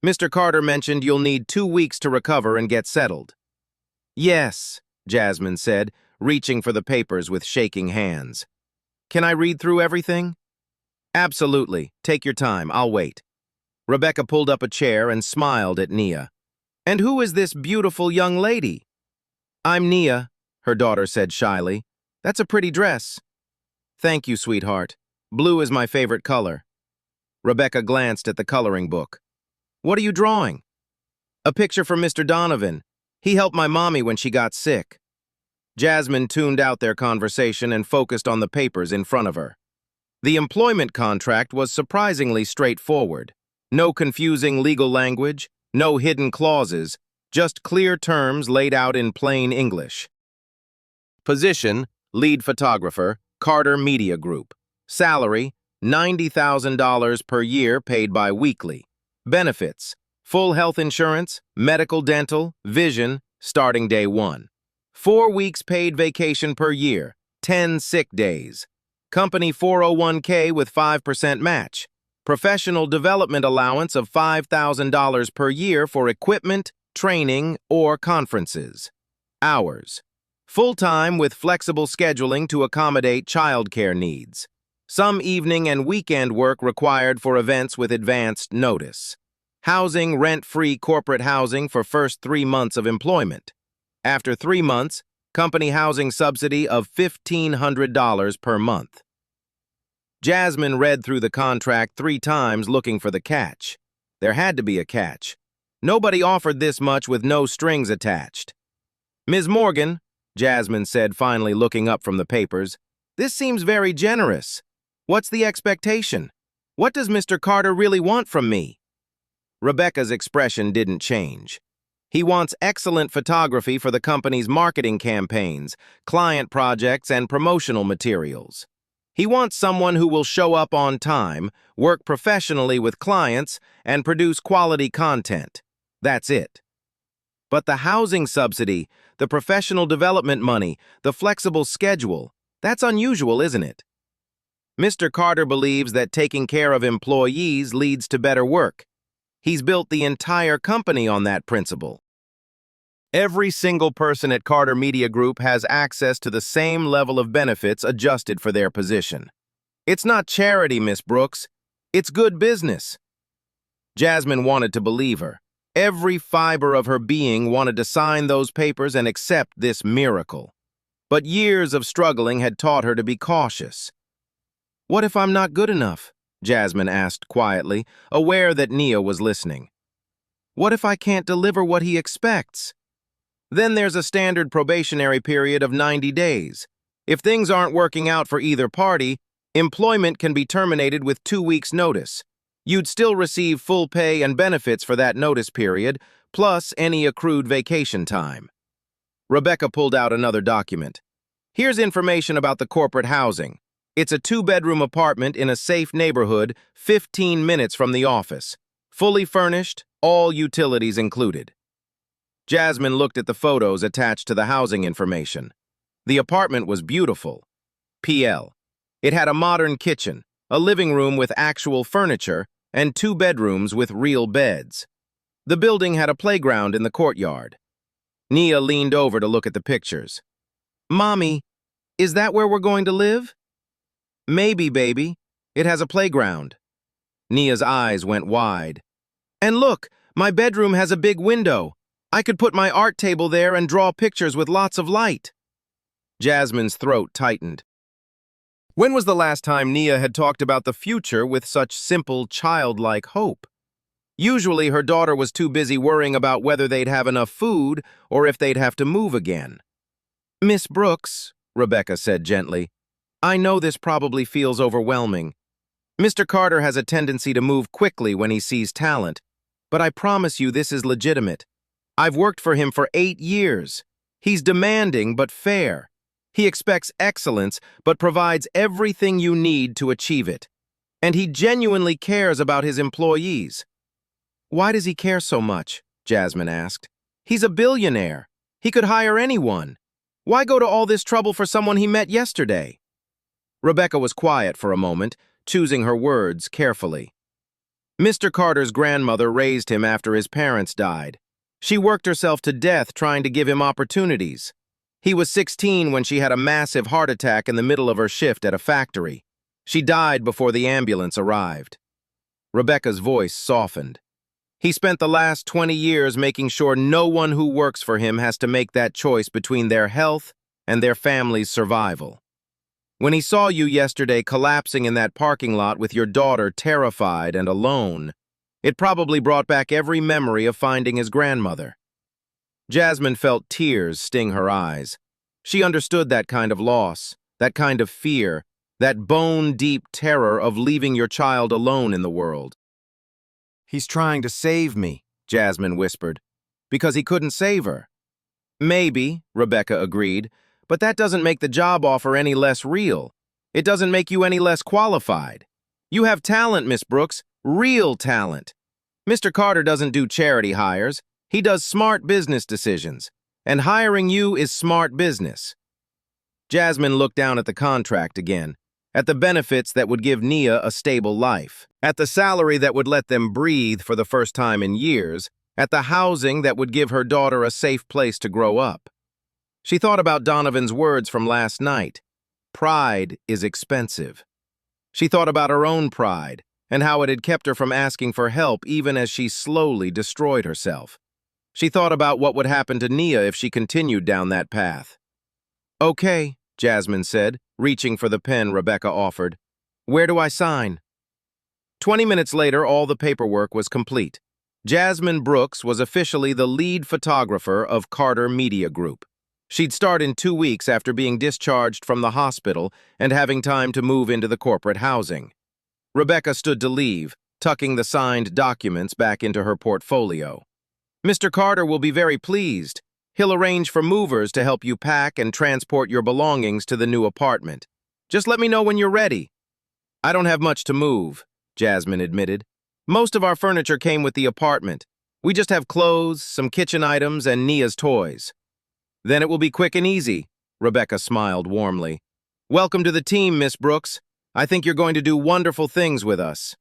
Mr. Carter mentioned you'll need 2 weeks to recover and get settled." "Yes," Jasmine said, reaching for the papers with shaking hands. "Can I read through everything?" "Absolutely. Take your time. I'll wait." Rebecca pulled up a chair and smiled at Nia. "And who is this beautiful young lady?" "I'm Nia," her daughter said shyly. "That's a pretty dress." "Thank you, sweetheart. Blue is my favorite color." Rebecca glanced at the coloring book. "What are you drawing?" "A picture for Mr. Donovan. He helped my mommy when she got sick." Jasmine tuned out their conversation and focused on the papers in front of her. The employment contract was surprisingly straightforward. No confusing legal language, no hidden clauses, just clear terms laid out in plain English. Position, lead photographer, Carter Media Group. Salary, $90,000 per year paid bi-weekly. Benefits, full health insurance, medical, dental, vision, starting day 1. 4 weeks paid vacation per year, 10 sick days. Company 401k with 5% match. Professional development allowance of $5,000 per year for equipment, training, or conferences. Hours. Full-time with flexible scheduling to accommodate childcare needs. Some evening and weekend work required for events with advanced notice. Housing, rent-free corporate housing for first 3 months of employment. After 3 months, company housing subsidy of $1,500 per month. Jasmine read through the contract 3 times looking for the catch. There had to be a catch. Nobody offered this much with no strings attached. "Ms. Morgan," Jasmine said, finally looking up from the papers, "this seems very generous. What's the expectation? What does Mr. Carter really want from me?" Rebecca's expression didn't change. "He wants excellent photography for the company's marketing campaigns, client projects, and promotional materials. He wants someone who will show up on time, work professionally with clients, and produce quality content. That's it." But the housing subsidy, the professional development money, the flexible schedule, that's unusual, isn't it? Mr. Carter believes that taking care of employees leads to better work. He's built the entire company on that principle. Every single person at Carter Media Group has access to the same level of benefits adjusted for their position. It's not charity, Miss Brooks. It's good business. Jasmine wanted to believe her. Every fiber of her being wanted to sign those papers and accept this miracle. But years of struggling had taught her to be cautious. "What if I'm not good enough?" Jasmine asked quietly, aware that Nia was listening. "What if I can't deliver what he expects?" "Then there's a standard probationary period of 90 days. If things aren't working out for either party, employment can be terminated with 2 weeks' notice. You'd still receive full pay and benefits for that notice period, plus any accrued vacation time." Rebecca pulled out another document. "Here's information about the corporate housing. It's a 2-bedroom apartment in a safe neighborhood, 15 minutes from the office. Fully furnished, all utilities included." Jasmine looked at the photos attached to the housing information. The apartment was beautiful. PL. It had a modern kitchen, a living room with actual furniture, and 2 bedrooms with real beds. The building had a playground in the courtyard. Nia leaned over to look at the pictures. "Mommy, is that where we're going to live?" "Maybe, baby. It has a playground." Nia's eyes went wide. "And look, my bedroom has a big window. I could put my art table there and draw pictures with lots of light." Jasmine's throat tightened. When was the last time Nia had talked about the future with such simple, childlike hope? Usually her daughter was too busy worrying about whether they'd have enough food or if they'd have to move again. "Miss Brooks," Rebecca said gently, "I know this probably feels overwhelming. Mr. Carter has a tendency to move quickly when he sees talent, but I promise you this is legitimate. I've worked for him for 8 years. He's demanding but fair. He expects excellence but provides everything you need to achieve it. And he genuinely cares about his employees." "Why does he care so much?" Jasmine asked. "He's a billionaire. He could hire anyone. Why go to all this trouble for someone he met yesterday?" Rebecca was quiet for a moment, choosing her words carefully. Mr. Carter's grandmother raised him after his parents died. She worked herself to death trying to give him opportunities. He was 16 when she had a massive heart attack in the middle of her shift at a factory. She died before the ambulance arrived. Rebecca's voice softened. "He spent the last 20 years making sure no one who works for him has to make that choice between their health and their family's survival. When he saw you yesterday collapsing in that parking lot with your daughter terrified and alone, it probably brought back every memory of finding his grandmother." Jasmine felt tears sting her eyes. She understood that kind of loss, that kind of fear, that bone-deep terror of leaving your child alone in the world. "He's trying to save me," Jasmine whispered, "because he couldn't save her." "Maybe," Rebecca agreed, "but that doesn't make the job offer any less real. It doesn't make you any less qualified. You have talent, Miss Brooks, real talent. Mr. Carter doesn't do charity hires. He does smart business decisions, and hiring you is smart business." Jasmine looked down at the contract again, at the benefits that would give Nia a stable life, at the salary that would let them breathe for the first time in years, at the housing that would give her daughter a safe place to grow up. She thought about Donovan's words from last night. Pride is expensive. She thought about her own pride and how it had kept her from asking for help even as she slowly destroyed herself. She thought about what would happen to Nia if she continued down that path. "Okay," Jasmine said, reaching for the pen Rebecca offered. "Where do I sign?" 20 minutes later, all the paperwork was complete. Jasmine Brooks was officially the lead photographer of Carter Media Group. She'd start in 2 weeks after being discharged from the hospital and having time to move into the corporate housing. Rebecca stood to leave, tucking the signed documents back into her portfolio. "Mr. Carter will be very pleased. He'll arrange for movers to help you pack and transport your belongings to the new apartment. Just let me know when you're ready." "I don't have much to move," Jasmine admitted. "Most of our furniture came with the apartment. We just have clothes, some kitchen items, and Nia's toys." "Then it will be quick and easy," Rebecca smiled warmly. "Welcome to the team, Miss Brooks. I think you're going to do wonderful things with us."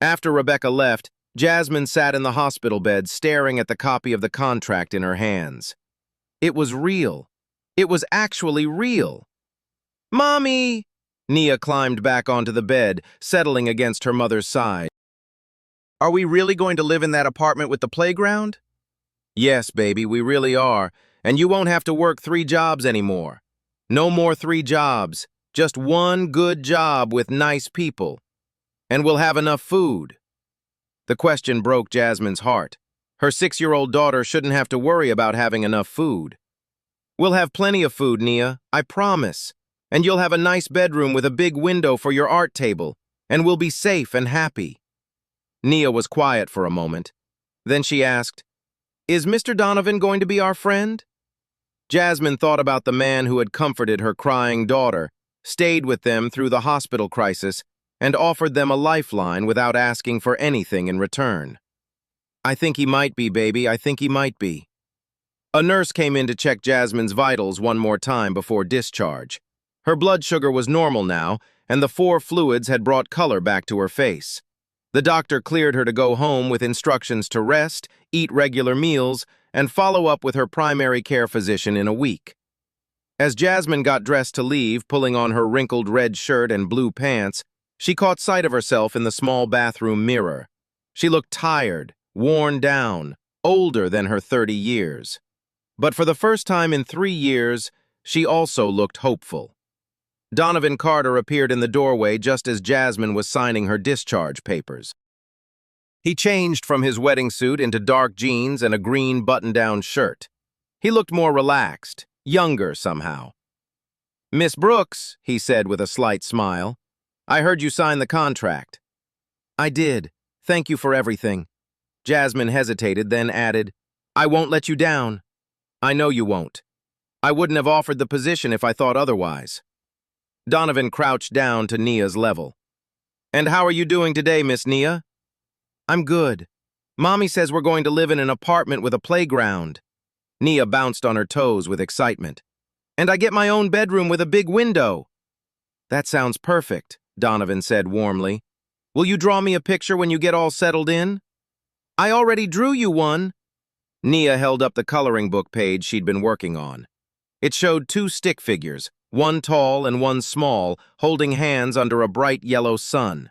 After Rebecca left, Jasmine sat in the hospital bed staring at the copy of the contract in her hands. It was real. It was actually real. "Mommy!" Nia climbed back onto the bed, settling against her mother's side. "Are we really going to live in that apartment with the playground?" "Yes, baby, we really are. And you won't have to work 3 jobs anymore. No more 3 jobs. Just one good job with nice people. And we'll have enough food." The question broke Jasmine's heart. Her 6-year-old daughter shouldn't have to worry about having enough food. "We'll have plenty of food, Nia, I promise. And you'll have a nice bedroom with a big window for your art table. And we'll be safe and happy." Nia was quiet for a moment. Then she asked, "Is Mr. Donovan going to be our friend?" Jasmine thought about the man who had comforted her crying daughter, stayed with them through the hospital crisis, and offered them a lifeline without asking for anything in return. "I think he might be, baby. I think he might be." A nurse came in to check Jasmine's vitals one more time before discharge. Her blood sugar was normal now, and the 4 fluids had brought color back to her face. The doctor cleared her to go home with instructions to rest, eat regular meals, and follow up with her primary care physician in a week. As Jasmine got dressed to leave, pulling on her wrinkled red shirt and blue pants, she caught sight of herself in the small bathroom mirror. She looked tired, worn down, older than her 30 years. But for the first time in 3 years, she also looked hopeful. Donovan Carter appeared in the doorway just as Jasmine was signing her discharge papers. He changed from his wedding suit into dark jeans and a green button-down shirt. He looked more relaxed, younger somehow. "Miss Brooks," he said with a slight smile, "I heard you sign the contract." "I did. Thank you for everything." Jasmine hesitated, then added, "I won't let you down." "I know you won't. I wouldn't have offered the position if I thought otherwise." Donovan crouched down to Nia's level. "And how are you doing today, Miss Nia?" "I'm good. Mommy says we're going to live in an apartment with a playground." Nia bounced on her toes with excitement. "And I get my own bedroom with a big window." "That sounds perfect," Donovan said warmly. "Will you draw me a picture when you get all settled in?" "I already drew you one." Nia held up the coloring book page she'd been working on. It showed 2 stick figures, one tall and one small, holding hands under a bright yellow sun.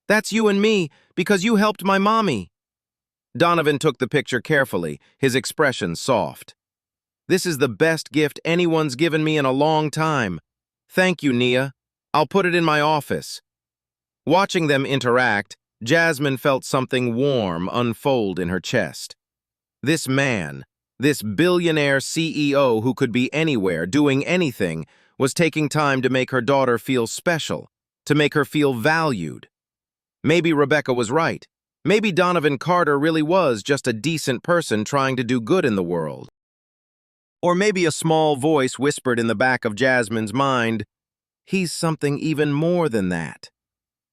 "That's you and me, because you helped my mommy." Donovan took the picture carefully, his expression soft. "This is the best gift anyone's given me in a long time. Thank you, Nia. I'll put it in my office." Watching them interact, Jasmine felt something warm unfold in her chest. This man, this billionaire CEO who could be anywhere, doing anything, was taking time to make her daughter feel special, to make her feel valued. Maybe Rebecca was right. Maybe Donovan Carter really was just a decent person trying to do good in the world. Or maybe a small voice whispered in the back of Jasmine's mind, "He's something even more than that."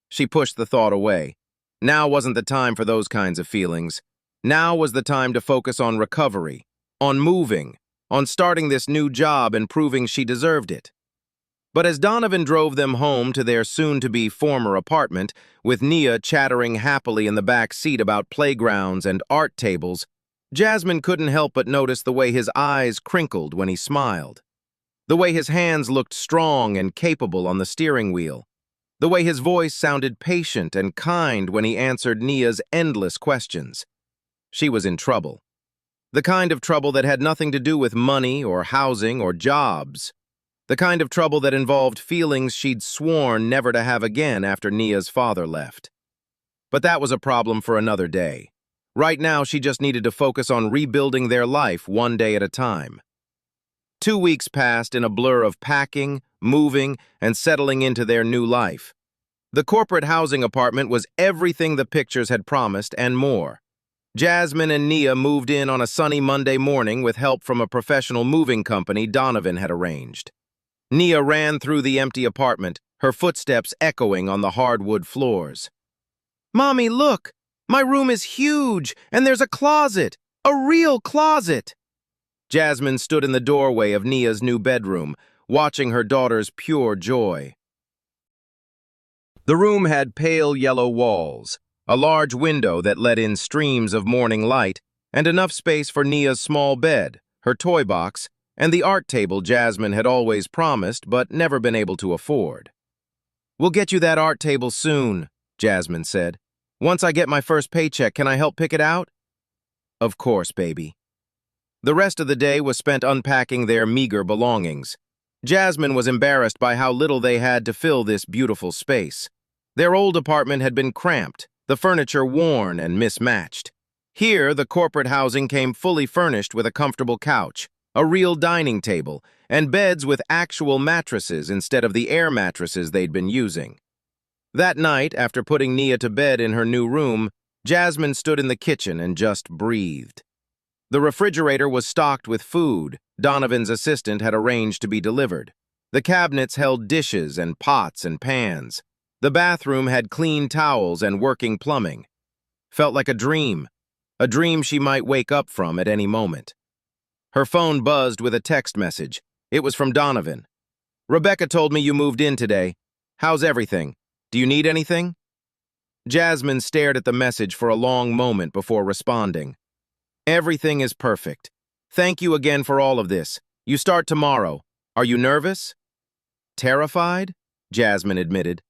She pushed the thought away. Now wasn't the time for those kinds of feelings. Now was the time to focus on recovery, on moving, on starting this new job and proving she deserved it. But as Donovan drove them home to their soon-to-be former apartment, with Nia chattering happily in the back seat about playgrounds and art tables, Jasmine couldn't help but notice the way his eyes crinkled when he smiled, the way his hands looked strong and capable on the steering wheel, the way his voice sounded patient and kind when he answered Nia's endless questions. She was in trouble. The kind of trouble that had nothing to do with money or housing or jobs. The kind of trouble that involved feelings she'd sworn never to have again after Nia's father left. But that was a problem for another day. Right now, she just needed to focus on rebuilding their life one day at a time. 2 weeks passed in a blur of packing, moving, and settling into their new life. The corporate housing apartment was everything the pictures had promised and more. Jasmine and Nia moved in on a sunny Monday morning with help from a professional moving company Donovan had arranged. Nia ran through the empty apartment, her footsteps echoing on the hardwood floors. "Mommy, look! My room is huge, and there's a closet! A real closet!" Jasmine stood in the doorway of Nia's new bedroom, watching her daughter's pure joy. The room had pale yellow walls, a large window that let in streams of morning light, and enough space for Nia's small bed, her toy box, and the art table Jasmine had always promised but never been able to afford. "We'll get you that art table soon," Jasmine said. "Once I get my first paycheck, can I help pick it out?" "Of course, baby." The rest of the day was spent unpacking their meager belongings. Jasmine was embarrassed by how little they had to fill this beautiful space. Their old apartment had been cramped, the furniture worn and mismatched. Here, the corporate housing came fully furnished with a comfortable couch, a real dining table, and beds with actual mattresses instead of the air mattresses they'd been using. That night, after putting Nia to bed in her new room, Jasmine stood in the kitchen and just breathed. The refrigerator was stocked with food Donovan's assistant had arranged to be delivered. The cabinets held dishes and pots and pans. The bathroom had clean towels and working plumbing. Felt like a dream she might wake up from at any moment. Her phone buzzed with a text message. It was from Donovan. "Rebecca told me you moved in today. How's everything? Do you need anything?" Jasmine stared at the message for a long moment before responding. Everything is perfect. Thank you again for all of this. You start tomorrow. Are you nervous? Terrified? Jasmine admitted.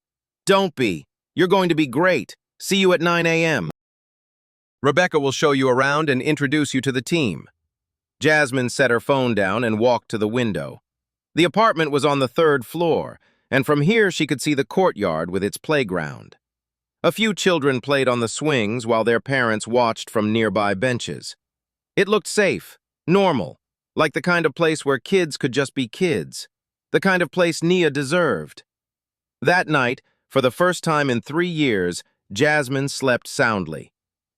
Don't be. You're going to be great. See you at 9 a.m. Rebecca will show you around and introduce you to the team. Jasmine set her phone down and walked to the window. The apartment was on the 3rd floor, and from here she could see the courtyard with its playground. A few children played on the swings while their parents watched from nearby benches. It looked safe, normal, like the kind of place where kids could just be kids, the kind of place Nia deserved. That night, for the first time in 3 years, Jasmine slept soundly.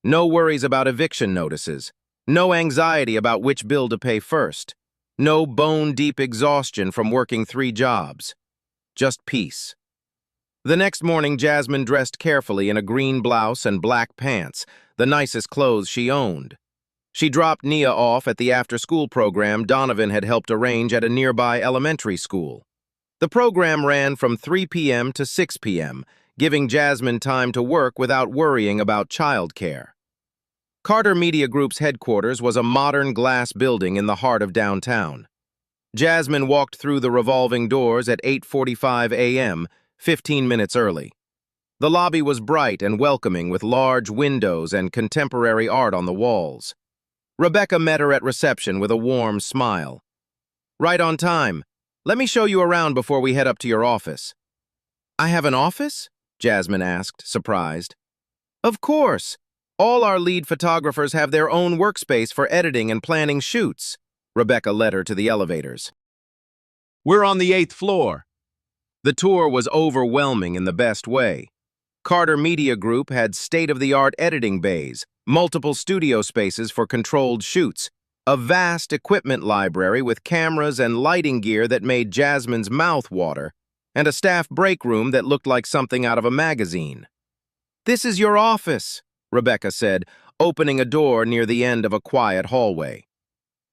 No worries about eviction notices, no anxiety about which bill to pay first, no bone-deep exhaustion from working 3 jobs. Just peace. The next morning, Jasmine dressed carefully in a green blouse and black pants, the nicest clothes she owned. She dropped Nia off at the after-school program Donovan had helped arrange at a nearby elementary school. The program ran from 3 p.m. to 6 p.m., giving Jasmine time to work without worrying about childcare. Carter Media Group's headquarters was a modern glass building in the heart of downtown. Jasmine walked through the revolving doors at 8:45 a.m., 15 minutes early. The lobby was bright and welcoming with large windows and contemporary art on the walls. Rebecca met her at reception with a warm smile. Right on time. Let me show you around before we head up to your office. I have an office? Jasmine asked, surprised. Of course. All our lead photographers have their own workspace for editing and planning shoots. Rebecca led her to the elevators. We're on the 8th floor. The tour was overwhelming in the best way. Carter Media Group had state-of-the-art editing bays, multiple studio spaces for controlled shoots, a vast equipment library with cameras and lighting gear that made Jasmine's mouth water, and a staff break room that looked like something out of a magazine. This is your office, Rebecca said, opening a door near the end of a quiet hallway.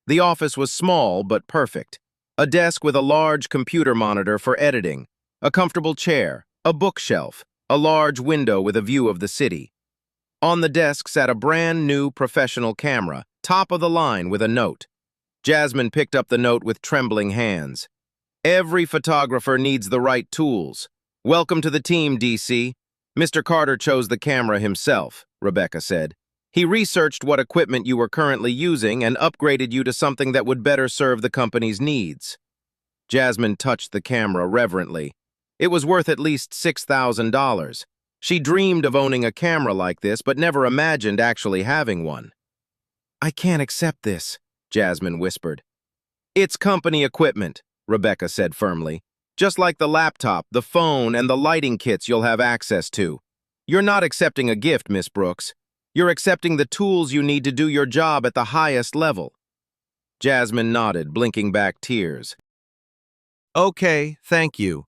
The office was small but perfect. A desk with a large computer monitor for editing, a comfortable chair, a bookshelf, a large window with a view of the city. On the desk sat a brand new professional camera, top of the line with a note. Jasmine picked up the note with trembling hands. Every photographer needs the right tools. Welcome to the team, DC. Mr. Carter chose the camera himself, Rebecca said. He researched what equipment you were currently using and upgraded you to something that would better serve the company's needs. Jasmine touched the camera reverently. It was worth at least $6,000. She dreamed of owning a camera like this, but never imagined actually having one. I can't accept this, Jasmine whispered. It's company equipment, Rebecca said firmly. Just like the laptop, the phone, and the lighting kits you'll have access to. You're not accepting a gift, Miss Brooks. You're accepting the tools you need to do your job at the highest level. Jasmine nodded, blinking back tears. Okay, thank you.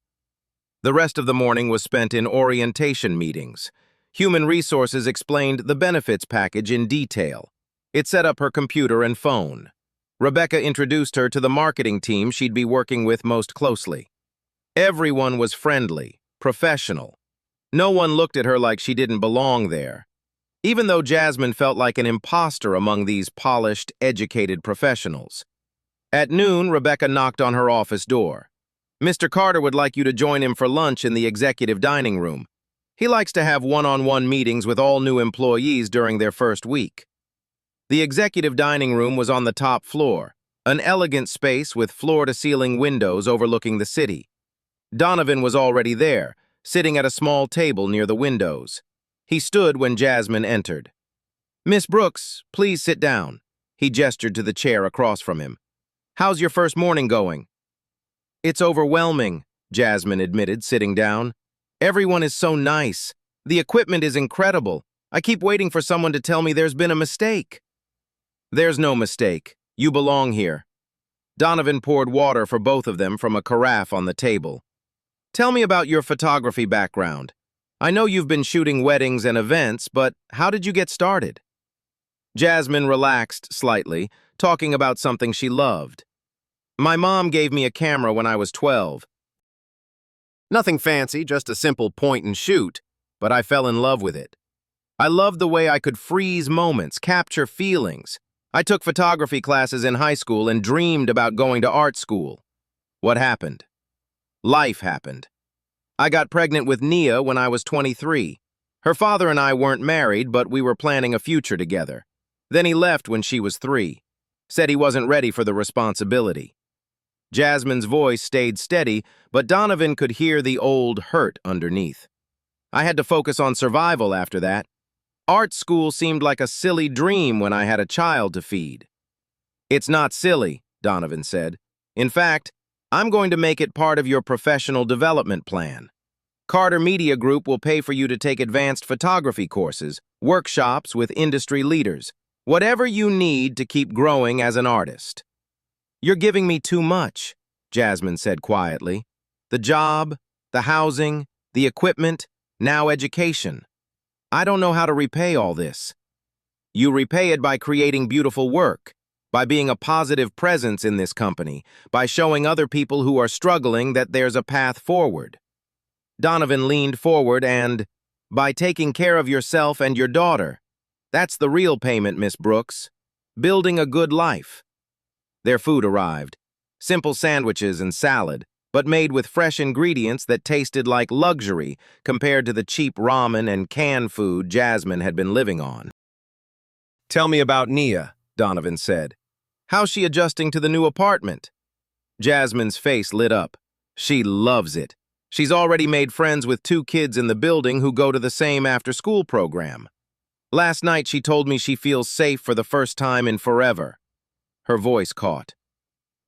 The rest of the morning was spent in orientation meetings. Human Resources explained the benefits package in detail. It set up her computer and phone. Rebecca introduced her to the marketing team she'd be working with most closely. Everyone was friendly, professional. No one looked at her like she didn't belong there. Even though Jasmine felt like an imposter among these polished, educated professionals. At noon, Rebecca knocked on her office door. Mr. Carter would like you to join him for lunch in the executive dining room. He likes to have one-on-one meetings with all new employees during their first week. The executive dining room was on the top floor, an elegant space with floor-to-ceiling windows overlooking the city. Donovan was already there, sitting at a small table near the windows. He stood when Jasmine entered. Miss Brooks, please sit down. He gestured to the chair across from him. How's your first morning going? It's overwhelming, Jasmine admitted, sitting down. Everyone is so nice. The equipment is incredible. I keep waiting for someone to tell me there's been a mistake. There's no mistake. You belong here. Donovan poured water for both of them from a carafe on the table. Tell me about your photography background. I know you've been shooting weddings and events, but how did you get started? Jasmine relaxed slightly, talking about something she loved. My mom gave me a camera when I was 12. Nothing fancy, just a simple point and shoot. but I fell in love with it. I loved the way I could freeze moments, capture feelings. I took photography classes in high school and dreamed about going to art school. What happened? Life happened. I got pregnant with Nia when I was 23. Her father and I weren't married, but we were planning a future together. Then he left when she was 3. Said he wasn't ready for the responsibility. Jasmine's voice stayed steady, but Donovan could hear the old hurt underneath. I had to focus on survival after that. Art school seemed like a silly dream when I had a child to feed. It's not silly, Donovan said. In fact, I'm going to make it part of your professional development plan. Carter Media Group will pay for you to take advanced photography courses, workshops with industry leaders, whatever you need to keep growing as an artist. You're giving me too much, Jasmine said quietly. The job, the housing, the equipment, now education. I don't know how to repay all this. You repay it by creating beautiful work, by being a positive presence in this company, by showing other people who are struggling that there's a path forward. Donovan leaned forward and, by taking care of yourself and your daughter. That's the real payment, Miss Brooks. Building a good life. Their food arrived. Simple sandwiches and salad, but made with fresh ingredients that tasted like luxury compared to the cheap ramen and canned food Jasmine had been living on. Tell me about Nia, Donovan said. How's she adjusting to the new apartment? Jasmine's face lit up. She loves it. She's already made friends with 2 kids in the building who go to the same after-school program. Last night she told me she feels safe for the first time in forever. Her voice caught.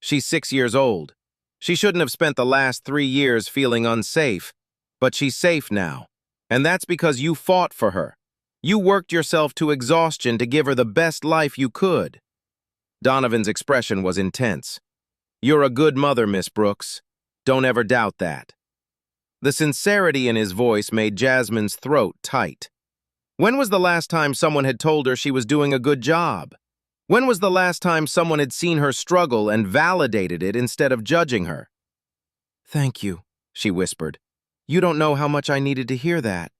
She's 6 years old. She shouldn't have spent the last 3 years feeling unsafe, but she's safe now. And that's because you fought for her. You worked yourself to exhaustion to give her the best life you could. Donovan's expression was intense. You're a good mother, Miss Brooks. Don't ever doubt that. The sincerity in his voice made Jasmine's throat tight. When was the last time someone had told her she was doing a good job? When was the last time someone had seen her struggle and validated it instead of judging her? Thank you, she whispered. You don't know how much I needed to hear that.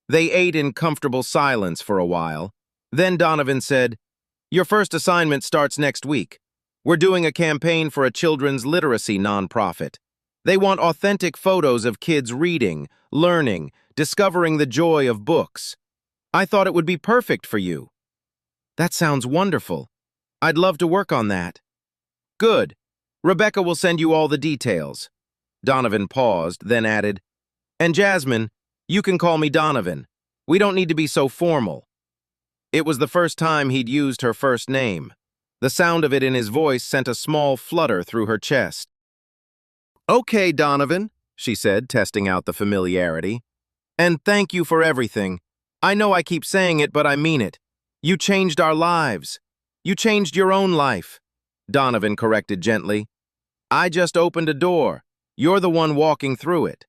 They ate in comfortable silence for a while. Then Donovan said, Your first assignment starts next week. We're doing a campaign for a children's literacy nonprofit. They want authentic photos of kids reading, learning, discovering the joy of books. I thought it would be perfect for you. That sounds wonderful. I'd love to work on that. Good. Rebecca will send you all the details. Donovan paused, then added, And Jasmine, you can call me Donovan. We don't need to be so formal. It was the first time he'd used her first name. The sound of it in his voice sent a small flutter through her chest. Okay, Donovan, she said, testing out the familiarity. And thank you for everything. I know I keep saying it, but I mean it. You changed our lives. You changed your own life. Donovan corrected gently. I just opened a door. You're the one walking through it.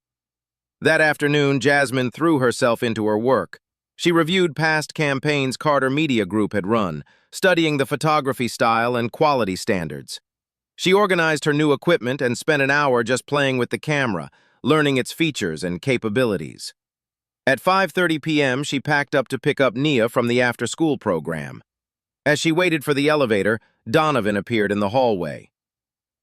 That afternoon, Jasmine threw herself into her work. She reviewed past campaigns Carter Media Group had run, studying the photography style and quality standards. She organized her new equipment and spent an hour just playing with the camera, learning its features and capabilities. At 5:30 p.m., she packed up to pick up Nia from the after-school program. As she waited for the elevator, Donovan appeared in the hallway.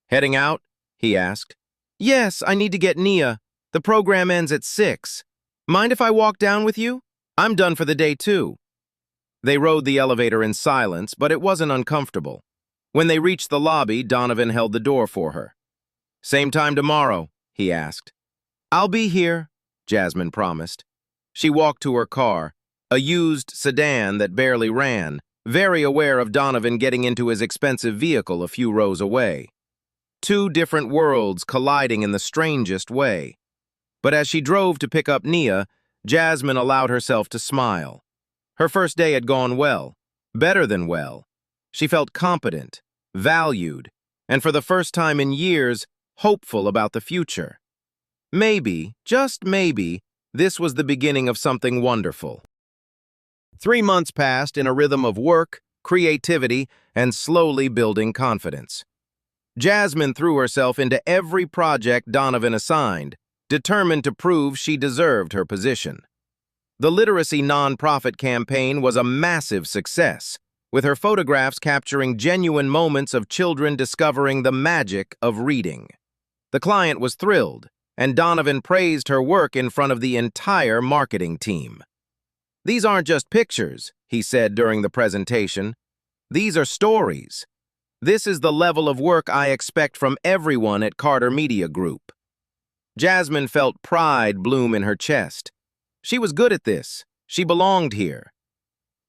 Heading out? He asked. Yes, I need to get Nia. The program ends at 6. Mind if I walk down with you? I'm done for the day, too. They rode the elevator in silence, but it wasn't uncomfortable. When they reached the lobby, Donovan held the door for her. Same time tomorrow, he asked. I'll be here, Jasmine promised. She walked to her car, a used sedan that barely ran, very aware of Donovan getting into his expensive vehicle a few rows away. 2 different worlds colliding in the strangest way. But as she drove to pick up Nia, Jasmine allowed herself to smile. Her first day had gone well, better than well. She felt competent, valued, and for the first time in years, hopeful about the future. Maybe, just maybe, this was the beginning of something wonderful. 3 months passed in a rhythm of work, creativity, and slowly building confidence. Jasmine threw herself into every project Donovan assigned, determined to prove she deserved her position. The literacy nonprofit campaign was a massive success, with her photographs capturing genuine moments of children discovering the magic of reading. The client was thrilled, and Donovan praised her work in front of the entire marketing team. "These aren't just pictures," he said during the presentation. "These are stories. This is the level of work I expect from everyone at Carter Media Group." Jasmine felt pride bloom in her chest. She was good at this. She belonged here.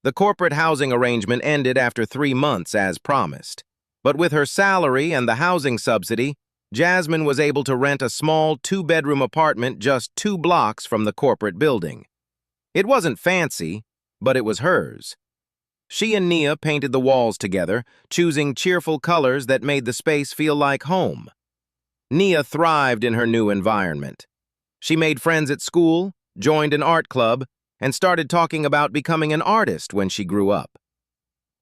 The corporate housing arrangement ended after 3 months as promised. But with her salary and the housing subsidy, Jasmine was able to rent a small 2-bedroom apartment just 2 blocks from the corporate building. It wasn't fancy, but it was hers. She and Nia painted the walls together, choosing cheerful colors that made the space feel like home. Nia thrived in her new environment. She made friends at school, joined an art club, and started talking about becoming an artist when she grew up.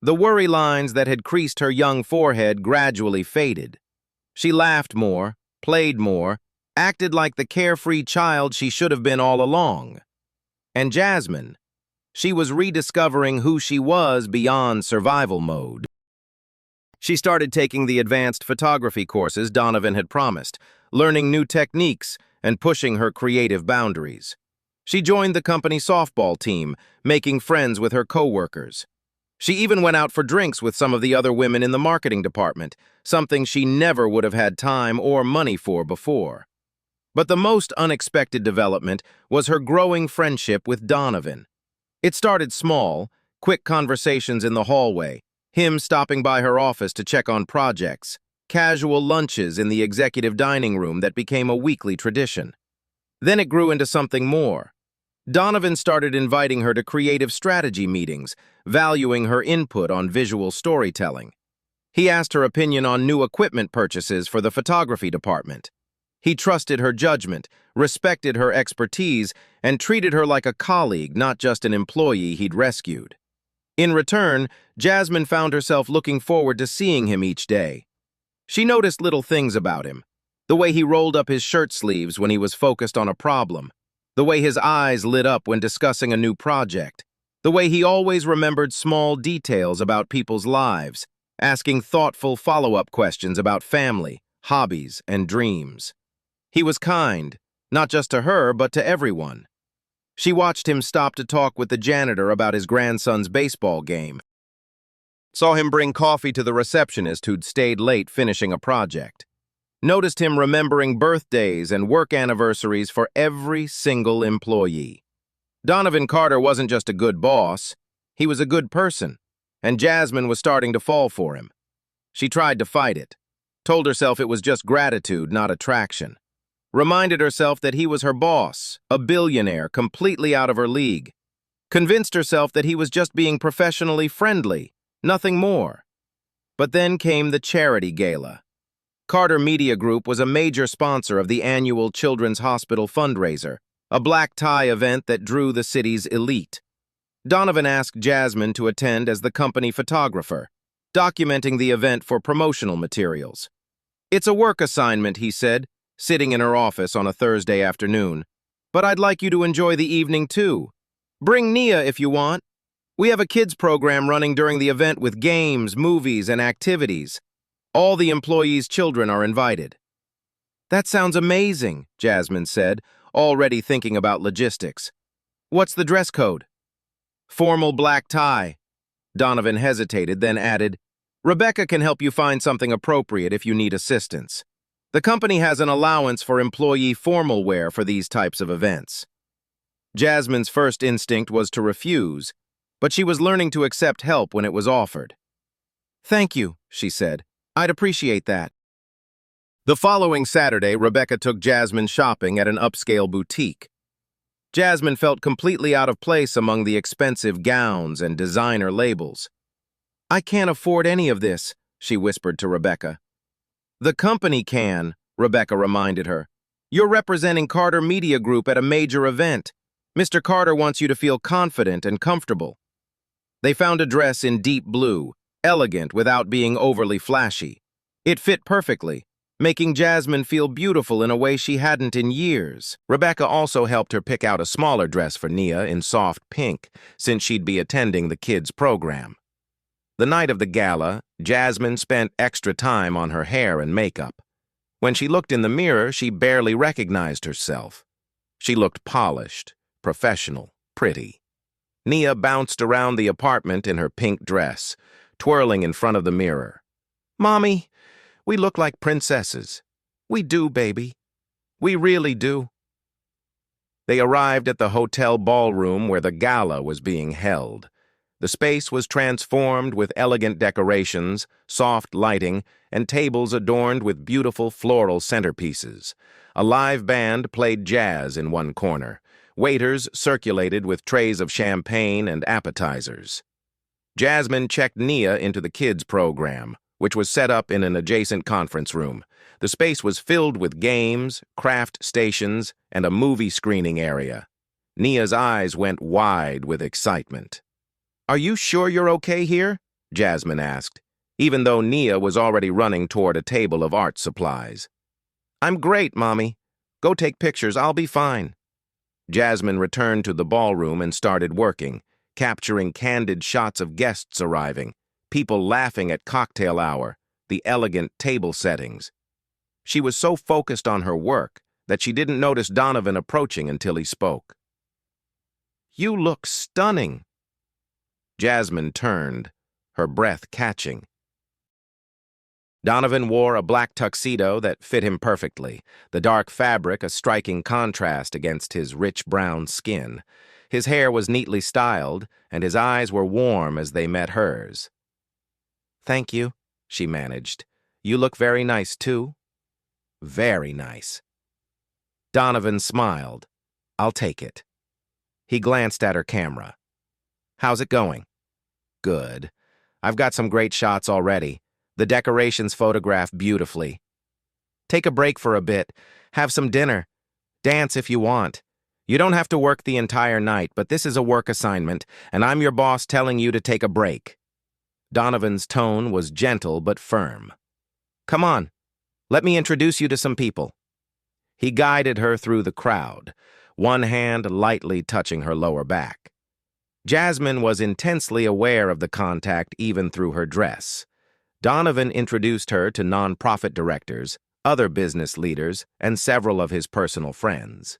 The worry lines that had creased her young forehead gradually faded. She laughed more, played more, acted like the carefree child she should have been all along. And Jasmine, she was rediscovering who she was beyond survival mode. She started taking the advanced photography courses Donovan had promised, learning new techniques and pushing her creative boundaries. She joined the company softball team, making friends with her coworkers. She even went out for drinks with some of the other women in the marketing department, something she never would have had time or money for before. But the most unexpected development was her growing friendship with Donovan. It started small, quick conversations in the hallway, him stopping by her office to check on projects, casual lunches in the executive dining room that became a weekly tradition. Then it grew into something more. Donovan started inviting her to creative strategy meetings, valuing her input on visual storytelling. He asked her opinion on new equipment purchases for the photography department. He trusted her judgment, respected her expertise, and treated her like a colleague, not just an employee he'd rescued. In return, Jasmine found herself looking forward to seeing him each day. She noticed little things about him: the way he rolled up his shirt sleeves when he was focused on a problem, the way his eyes lit up when discussing a new project, the way he always remembered small details about people's lives, asking thoughtful follow-up questions about family, hobbies, and dreams. He was kind, not just to her, but to everyone. She watched him stop to talk with the janitor about his grandson's baseball game, saw him bring coffee to the receptionist who'd stayed late finishing a project, noticed him remembering birthdays and work anniversaries for every single employee. Donovan Carter wasn't just a good boss, he was a good person, and Jasmine was starting to fall for him. She tried to fight it, told herself it was just gratitude, not attraction, reminded herself that he was her boss, a billionaire completely out of her league, convinced herself that he was just being professionally friendly, nothing more. But then came the charity gala. Carter Media Group was a major sponsor of the annual Children's Hospital fundraiser, a black tie event that drew the city's elite. Donovan asked Jasmine to attend as the company photographer, documenting the event for promotional materials. "It's a work assignment," he said, sitting in her office on a Thursday afternoon. "But I'd like you to enjoy the evening too. Bring Nia if you want. We have a kids program running during the event with games, movies, and activities. All the employees' children are invited." "That sounds amazing," Jasmine said, already thinking about logistics. "What's the dress code?" "Formal black tie." Donovan hesitated, then added, "Rebecca can help you find something appropriate if you need assistance. The company has an allowance for employee formal wear for these types of events." Jasmine's first instinct was to refuse, but she was learning to accept help when it was offered. "Thank you," she said. "I'd appreciate that." The following Saturday, Rebecca took Jasmine shopping at an upscale boutique. Jasmine felt completely out of place among the expensive gowns and designer labels. "I can't afford any of this," she whispered to Rebecca. "The company can," Rebecca reminded her. "You're representing Carter Media Group at a major event. Mr. Carter wants you to feel confident and comfortable." They found a dress in deep blue, elegant without being overly flashy. It fit perfectly, making Jasmine feel beautiful in a way she hadn't in years. Rebecca also helped her pick out a smaller dress for Nia in soft pink, since she'd be attending the kids' program. The night of the gala, Jasmine spent extra time on her hair and makeup. When she looked in the mirror, she barely recognized herself. She looked polished, professional, pretty. Nia bounced around the apartment in her pink dress, twirling in front of the mirror. "Mommy, we look like princesses. We do, baby. We really do." They arrived at the hotel ballroom where the gala was being held. The space was transformed with elegant decorations, soft lighting, and tables adorned with beautiful floral centerpieces. A live band played jazz in one corner. Waiters circulated with trays of champagne and appetizers. Jasmine checked Nia into the kids' program, which was set up in an adjacent conference room. The space was filled with games, craft stations, and a movie screening area. Nia's eyes went wide with excitement. "Are you sure you're okay here?" Jasmine asked, even though Nia was already running toward a table of art supplies. "I'm great, Mommy. Go take pictures, I'll be fine." Jasmine returned to the ballroom and started working, capturing candid shots of guests arriving, people laughing at cocktail hour, the elegant table settings. She was so focused on her work that she didn't notice Donovan approaching until he spoke. "You look stunning." Jasmine turned, her breath catching. Donovan wore a black tuxedo that fit him perfectly, the dark fabric a striking contrast against his rich brown skin. His hair was neatly styled, and his eyes were warm as they met hers. "Thank you," she managed. "You look very nice, too." "Very nice." Donovan smiled. "I'll take it." He glanced at her camera. "How's it going?" "Good. I've got some great shots already. The decorations photograph beautifully. Take a break for a bit. Have some dinner. Dance if you want. You don't have to work the entire night, but this is a work assignment, and I'm your boss telling you to take a break." Donovan's tone was gentle but firm. "Come on. Let me introduce you to some people." He guided her through the crowd, one hand lightly touching her lower back. Jasmine was intensely aware of the contact even through her dress. Donovan introduced her to nonprofit directors, other business leaders, and several of his personal friends.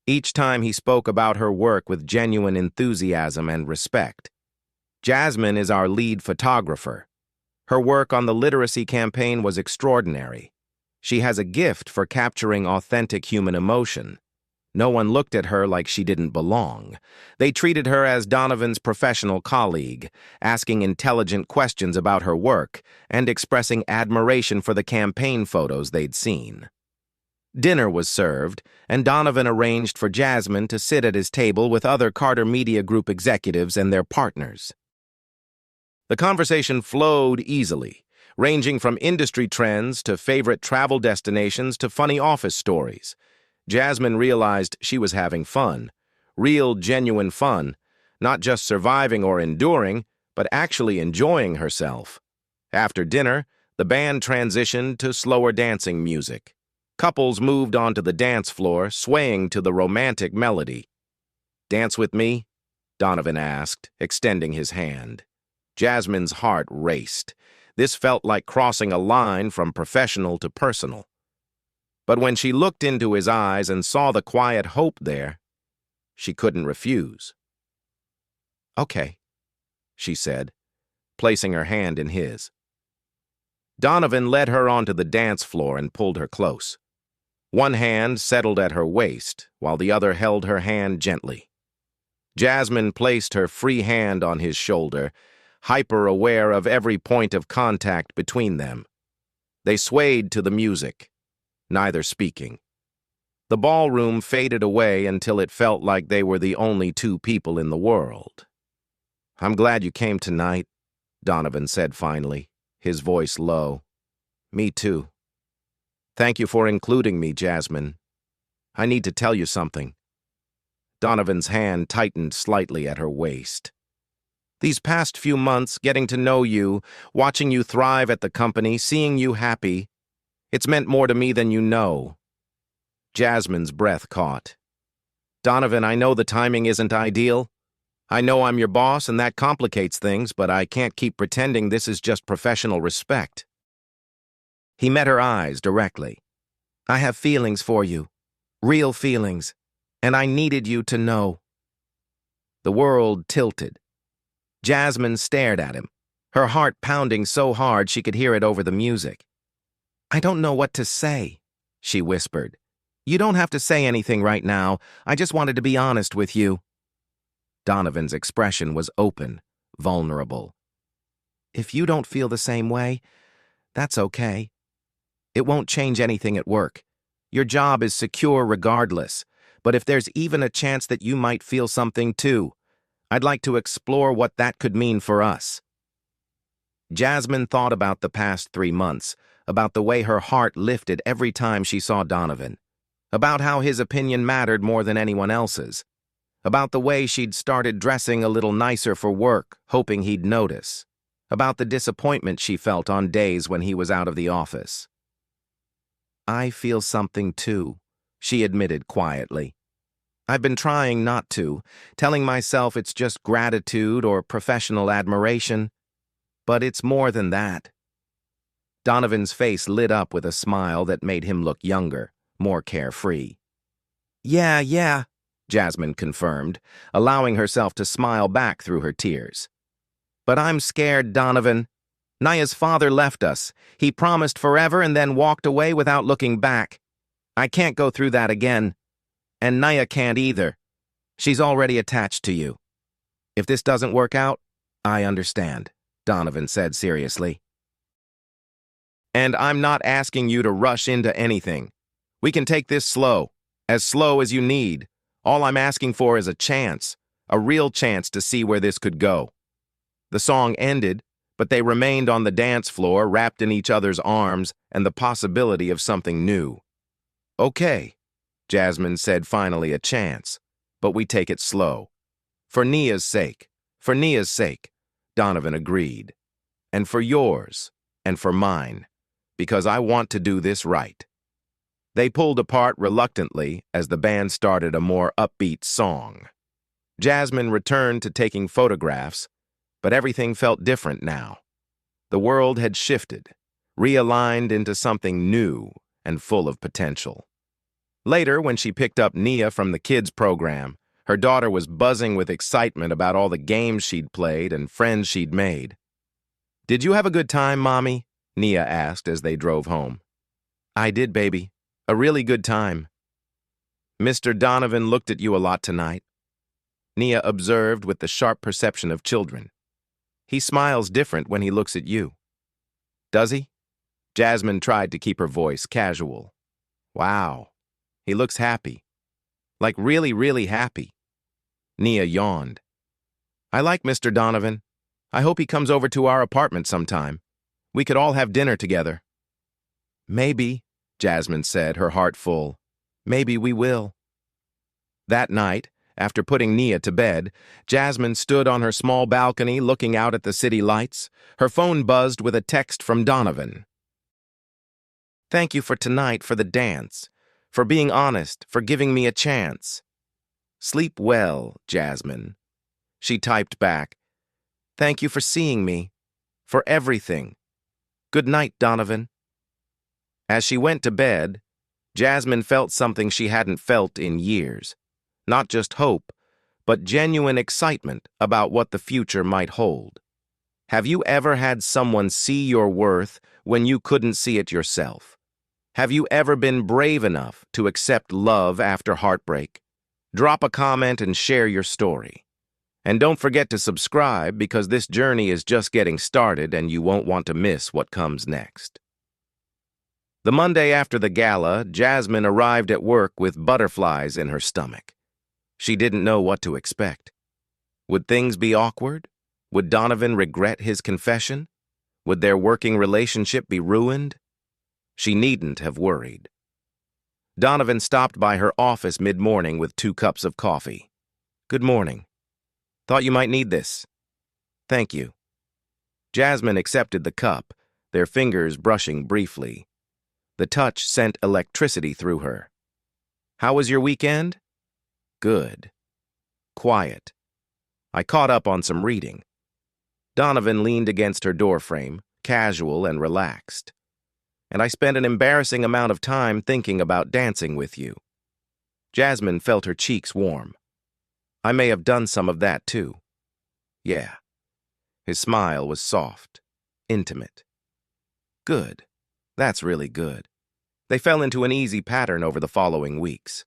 Each time he spoke about her work with genuine enthusiasm and respect. "Jasmine is our lead photographer. Her work on the literacy campaign was extraordinary. She has a gift for capturing authentic human emotion. No one looked at her like she didn't belong. They treated her as Donovan's professional colleague, asking intelligent questions about her work and expressing admiration for the campaign photos they'd seen." Dinner was served, and Donovan arranged for Jasmine to sit at his table with other Carter Media Group executives and their partners. The conversation flowed easily, ranging from industry trends to favorite travel destinations to funny office stories. Jasmine realized she was having fun, real, genuine fun, not just surviving or enduring, but actually enjoying herself. After dinner, the band transitioned to slower dancing music. Couples moved onto the dance floor, swaying to the romantic melody. "Dance with me?" Donovan asked, extending his hand. Jasmine's heart raced. This felt like crossing a line from professional to personal. But when she looked into his eyes and saw the quiet hope there, she couldn't refuse. "Okay," she said, placing her hand in his. Donovan led her onto the dance floor and pulled her close. One hand settled at her waist, while the other held her hand gently. Jasmine placed her free hand on his shoulder, hyper-aware of every point of contact between them. They swayed to the music, neither speaking. The ballroom faded away until it felt like they were the only two people in the world. "I'm glad you came tonight," Donovan said finally, his voice low. "Me too. Thank you for including me, Jasmine. I need to tell you something." Donovan's hand tightened slightly at her waist. "These past few months, getting to know you, watching you thrive at the company, seeing you happy, It's meant more to me than you know. Jasmine's breath caught. Donovan, I know the timing isn't ideal. I know I'm your boss and that complicates things, but I can't keep pretending this is just professional respect. He met her eyes directly. I have feelings for you. Real feelings. And I needed you to know. The world tilted. Jasmine stared at him, her heart pounding so hard she could hear it over the music. I don't know what to say, she whispered. You don't have to say anything right now. I just wanted to be honest with you. Donovan's expression was open, vulnerable. If you don't feel the same way, that's okay. It won't change anything at work. Your job is secure regardless, but if there's even a chance that you might feel something too, I'd like to explore what that could mean for us. Jasmine thought about the past 3 months, about the way her heart lifted every time she saw Donovan, about how his opinion mattered more than anyone else's, about the way she'd started dressing a little nicer for work, hoping he'd notice, about the disappointment she felt on days when he was out of the office. I feel something too, she admitted quietly. I've been trying not to, telling myself it's just gratitude or professional admiration, but it's more than that. Donovan's face lit up with a smile that made him look younger, more carefree. Yeah, Jasmine confirmed, allowing herself to smile back through her tears. But I'm scared, Donovan. Naya's father left us. He promised forever and then walked away without looking back. I can't go through that again. And Naya can't either. She's already attached to you. If this doesn't work out, I understand, Donovan said seriously. And I'm not asking you to rush into anything. We can take this slow as you need. All I'm asking for is a real chance to see where this could go. The song ended, but they remained on the dance floor, wrapped in each other's arms and the possibility of something new. Okay, Jasmine said finally, a chance, but we take it slow. For Nia's sake, Donovan agreed. And for yours, and for mine, because I want to do this right. They pulled apart reluctantly as the band started a more upbeat song. Jasmine returned to taking photographs, but everything felt different now. The world had shifted, realigned into something new and full of potential. Later, when she picked up Nia from the kids' program, her daughter was buzzing with excitement about all the games she'd played and friends she'd made. Did you have a good time, Mommy? Nia asked as they drove home. I did, baby. A really good time. Mr. Donovan looked at you a lot tonight, Nia observed with the sharp perception of children. He smiles different when he looks at you. Does he? Jasmine tried to keep her voice casual. Wow. He looks happy. Like really, really happy. Nia yawned. I like Mr. Donovan. I hope he comes over to our apartment sometime. We could all have dinner together. Maybe, Jasmine said, her heart full. Maybe we will. That night, after putting Nia to bed, Jasmine stood on her small balcony looking out at the city lights. Her phone buzzed with a text from Donovan. Thank you for tonight, for the dance, for being honest, for giving me a chance. Sleep well, Jasmine. She typed back. Thank you for seeing me, for everything. Good night, Donovan. As she went to bed, Jasmine felt something she hadn't felt in years. Not just hope, but genuine excitement about what the future might hold. Have you ever had someone see your worth when you couldn't see it yourself? Have you ever been brave enough to accept love after heartbreak? Drop a comment and share your story. And don't forget to subscribe because this journey is just getting started and you won't want to miss what comes next. The Monday after the gala, Jasmine arrived at work with butterflies in her stomach. She didn't know what to expect. Would things be awkward? Would Donovan regret his confession? Would their working relationship be ruined? She needn't have worried. Donovan stopped by her office mid-morning with 2 cups of coffee. Good morning. Thought you might need this. Thank you. Jasmine accepted the cup, their fingers brushing briefly. The touch sent electricity through her. "How was your weekend?" "Good." "Quiet." "I caught up on some reading." Donovan leaned against her doorframe, casual and relaxed. "And I spent an embarrassing amount of time thinking about dancing with you." Jasmine felt her cheeks warm. "I may have done some of that, too." "Yeah." His smile was soft, intimate. "Good. That's really good." They fell into an easy pattern over the following weeks.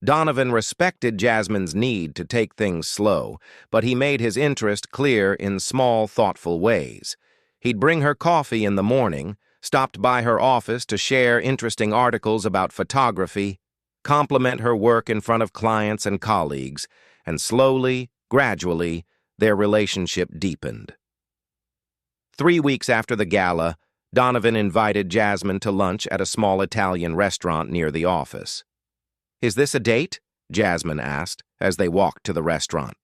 Donovan respected Jasmine's need to take things slow, but he made his interest clear in small, thoughtful ways. He'd bring her coffee in the morning, stopped by her office to share interesting articles about photography, compliment her work in front of clients and colleagues, and slowly, gradually, their relationship deepened. 3 weeks after the gala, Donovan invited Jasmine to lunch at a small Italian restaurant near the office. "Is this a date?" Jasmine asked as they walked to the restaurant.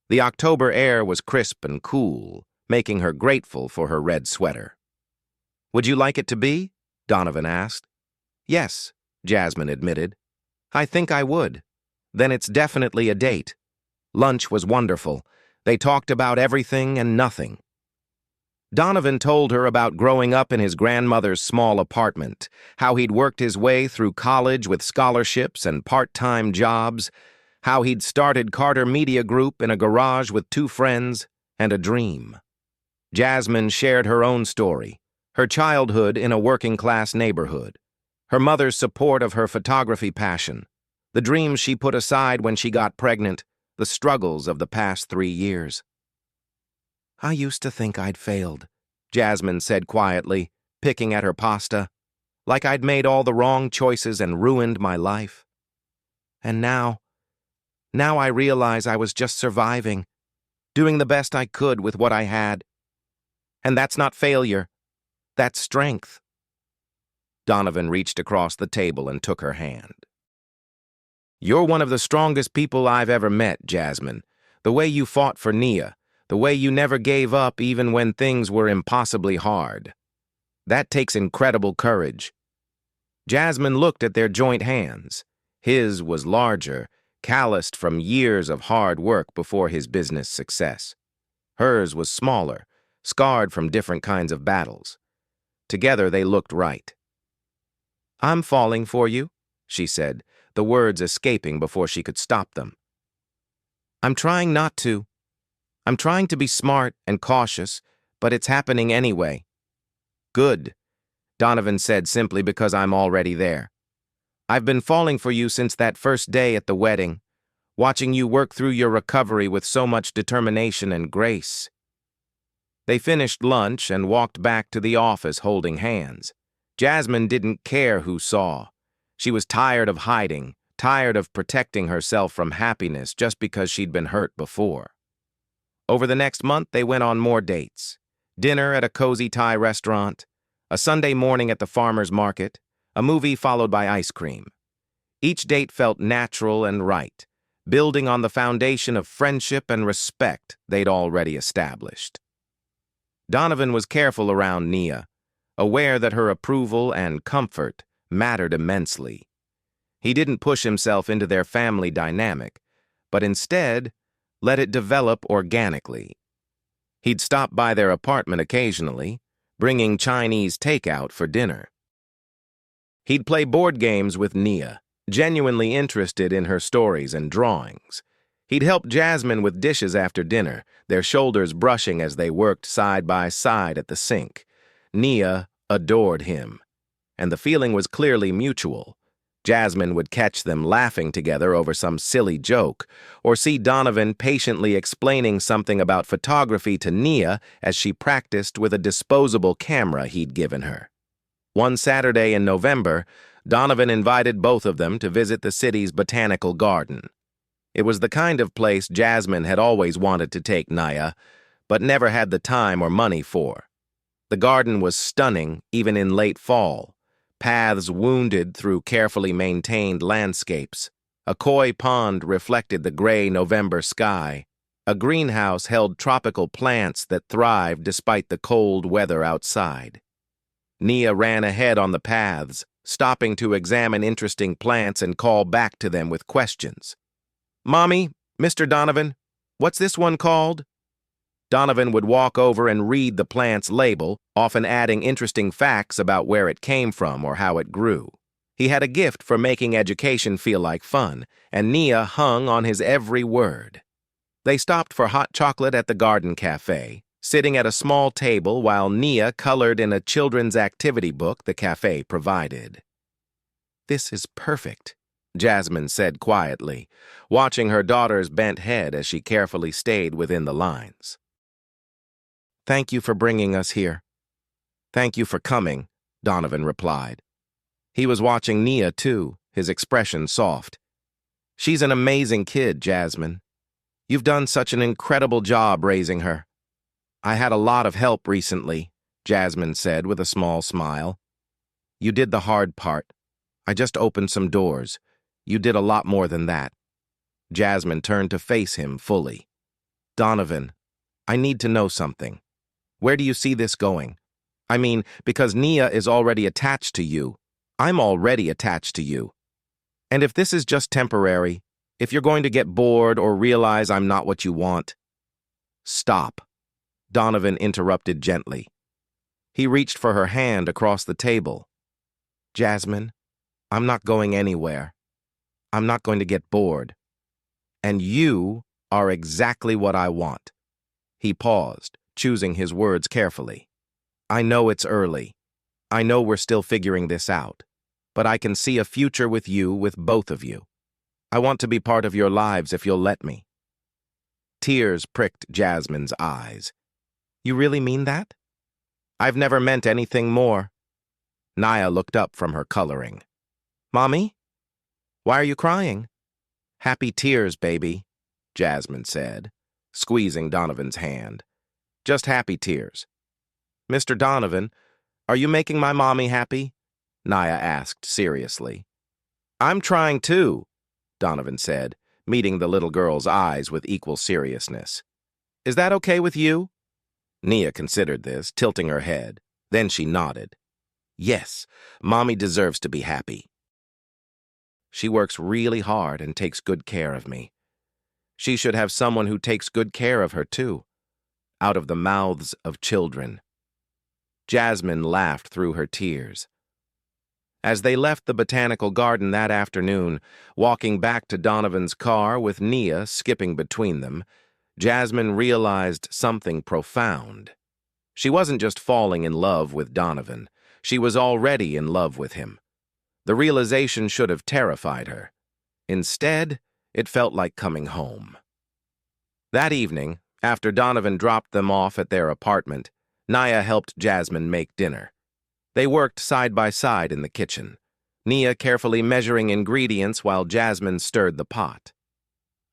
The October air was crisp and cool, making her grateful for her red sweater. "Would you like it to be?" Donovan asked. "Yes," Jasmine admitted. "I think I would. Then it's definitely a date." Lunch was wonderful. They talked about everything and nothing. Donovan told her about growing up in his grandmother's small apartment, how he'd worked his way through college with scholarships and part-time jobs, how he'd started Carter Media Group in a garage with 2 friends, and a dream. Jasmine shared her own story, her childhood in a working-class neighborhood, her mother's support of her photography passion, the dreams she put aside when she got pregnant, the struggles of the past 3 years. "I used to think I'd failed," Jasmine said quietly, picking at her pasta, "like I'd made all the wrong choices and ruined my life. And now I realize I was just surviving, doing the best I could with what I had. And that's not failure, that's strength." Donovan reached across the table and took her hand. "You're one of the strongest people I've ever met, Jasmine. The way you fought for Nia, the way you never gave up even when things were impossibly hard. That takes incredible courage." Jasmine looked at their joint hands. His was larger, calloused from years of hard work before his business success. Hers was smaller, scarred from different kinds of battles. Together they looked right. "I'm falling for you," she said, the words escaping before she could stop them. "I'm trying not to. I'm trying to be smart and cautious, but it's happening anyway." "Good," Donovan said simply because I'm already there. "I've been falling for you since that first day at the wedding, watching you work through your recovery with so much determination and grace." They finished lunch and walked back to the office holding hands. Jasmine didn't care who saw. She was tired of hiding, tired of protecting herself from happiness just because she'd been hurt before. Over the next month, they went on more dates. Dinner at a cozy Thai restaurant, a Sunday morning at the farmer's market, a movie followed by ice cream. Each date felt natural and right, building on the foundation of friendship and respect they'd already established. Donovan was careful around Nia, aware that her approval and comfort mattered immensely. He didn't push himself into their family dynamic, but instead let it develop organically. He'd stop by their apartment occasionally, bringing Chinese takeout for dinner. He'd play board games with Nia, genuinely interested in her stories and drawings. He'd help Jasmine with dishes after dinner, their shoulders brushing as they worked side by side at the sink. Nia adored him, and the feeling was clearly mutual. Jasmine would catch them laughing together over some silly joke, or see Donovan patiently explaining something about photography to Nia as she practiced with a disposable camera he'd given her. One Saturday in November, Donovan invited both of them to visit the city's botanical garden. It was the kind of place Jasmine had always wanted to take Nia, but never had the time or money for. The garden was stunning even in late fall. Paths wounded through carefully maintained landscapes. A koi pond reflected the gray November sky. A greenhouse held tropical plants that thrived despite the cold weather outside. Nia ran ahead on the paths, stopping to examine interesting plants and call back to them with questions. "Mommy, Mr. Donovan, what's this one called?" Donovan would walk over and read the plant's label, often adding interesting facts about where it came from or how it grew. He had a gift for making education feel like fun, and Nia hung on his every word. They stopped for hot chocolate at the garden cafe, sitting at a small table while Nia colored in a children's activity book the cafe provided. "This is perfect," Jasmine said quietly, watching her daughter's bent head as she carefully stayed within the lines. "Thank you for bringing us here." "Thank you for coming," Donovan replied. He was watching Nia, too, his expression soft. "She's an amazing kid, Jasmine. You've done such an incredible job raising her." "I had a lot of help recently," Jasmine said with a small smile. "You did the hard part. I just opened some doors. You did a lot more than that." Jasmine turned to face him fully. "Donovan, I need to know something. Where do you see this going? I mean, because Nia is already attached to you. I'm already attached to you. And if this is just temporary, if you're going to get bored or realize I'm not what you want—" "Stop," Donovan interrupted gently. He reached for her hand across the table. "Jasmine, I'm not going anywhere. I'm not going to get bored. And you are exactly what I want." He paused, choosing his words carefully. "I know it's early. I know we're still figuring this out. But I can see a future with you, with both of you. I want to be part of your lives if you'll let me." Tears pricked Jasmine's eyes. "You really mean that?" "I've never meant anything more." Nia looked up from her coloring. "Mommy? Why are you crying?" "Happy tears, baby," Jasmine said, squeezing Donovan's hand. "Just happy tears." "Mr. Donovan, are you making my mommy happy?" Nia asked seriously. "I'm trying too," Donovan said, meeting the little girl's eyes with equal seriousness. "Is that okay with you?" Nia considered this, tilting her head. Then she nodded. "Yes, Mommy deserves to be happy. She works really hard and takes good care of me. She should have someone who takes good care of her, too. Out of the mouths of children." Jasmine laughed through her tears. As they left the botanical garden that afternoon, walking back to Donovan's car with Nia skipping between them, Jasmine realized something profound. She wasn't just falling in love with Donovan. She was already in love with him. The realization should have terrified her. Instead, it felt like coming home. That evening, after Donovan dropped them off at their apartment, Nia helped Jasmine make dinner. They worked side by side in the kitchen, Nia carefully measuring ingredients while Jasmine stirred the pot.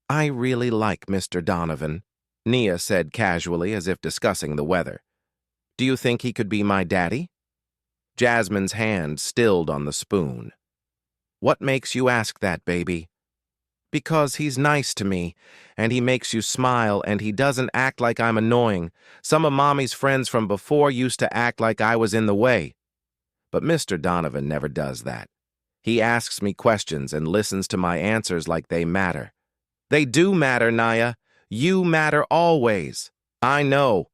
"I really like Mr. Donovan," Nia said casually as if discussing the weather. "Do you think he could be my daddy?" Jasmine's hand stilled on the spoon. "What makes you ask that, baby?" "Because he's nice to me, and he makes you smile, and he doesn't act like I'm annoying. Some of Mommy's friends from before used to act like I was in the way. But Mr. Donovan never does that. He asks me questions and listens to my answers like they matter." "They do matter, Nia. You matter always." "I know."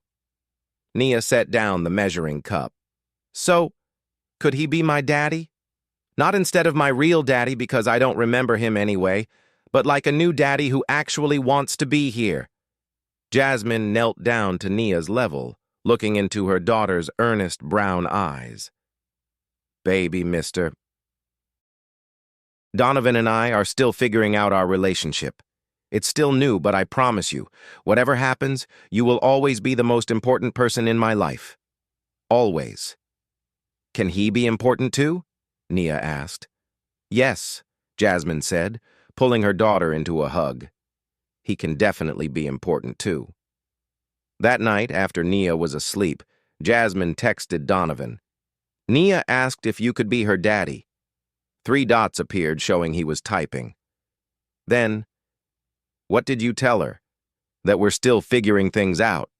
Nia set down the measuring cup. "So, could he be my daddy? Not instead of my real daddy because I don't remember him anyway, but like a new daddy who actually wants to be here." Jasmine knelt down to Nia's level, looking into her daughter's earnest brown eyes. "Baby, Mr. Donovan and I are still figuring out our relationship. It's still new, but I promise you, whatever happens, you will always be the most important person in my life. Always." "Can he be important too?" Nia asked. "Yes," Jasmine said, pulling her daughter into a hug. "He can definitely be important too." That night, after Nia was asleep, Jasmine texted Donovan. "Nia asked if you could be her daddy." 3 dots appeared showing he was typing. Then, "What did you tell her?" "That we're still figuring things out."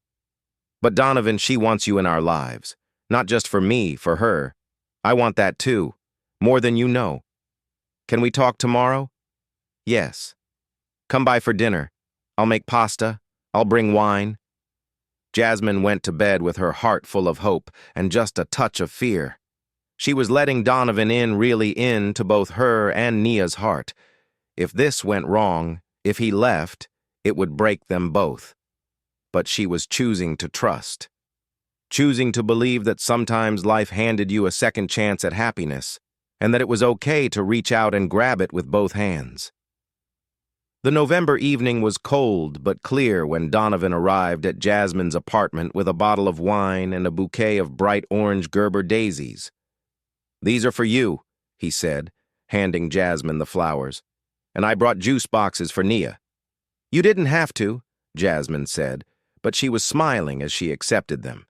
"But Donovan, she wants you in our lives. Not just for me, for her. I want that too. More than you know. Can we talk tomorrow? Yes. Come by for dinner. I'll make pasta. I'll bring wine. Jasmine went to bed with her heart full of hope and just a touch of fear. She was letting Donovan really in to both her and Nia's heart. If this went wrong, if he left, it would break them both. But she was choosing to trust. Choosing to believe that sometimes life handed you a second chance at happiness, and that it was okay to reach out and grab it with both hands. The November evening was cold but clear when Donovan arrived at Jasmine's apartment with a bottle of wine and a bouquet of bright orange Gerber daisies. "These are for you," he said, handing Jasmine the flowers. "And I brought juice boxes for Nia." "You didn't have to," Jasmine said, but she was smiling as she accepted them.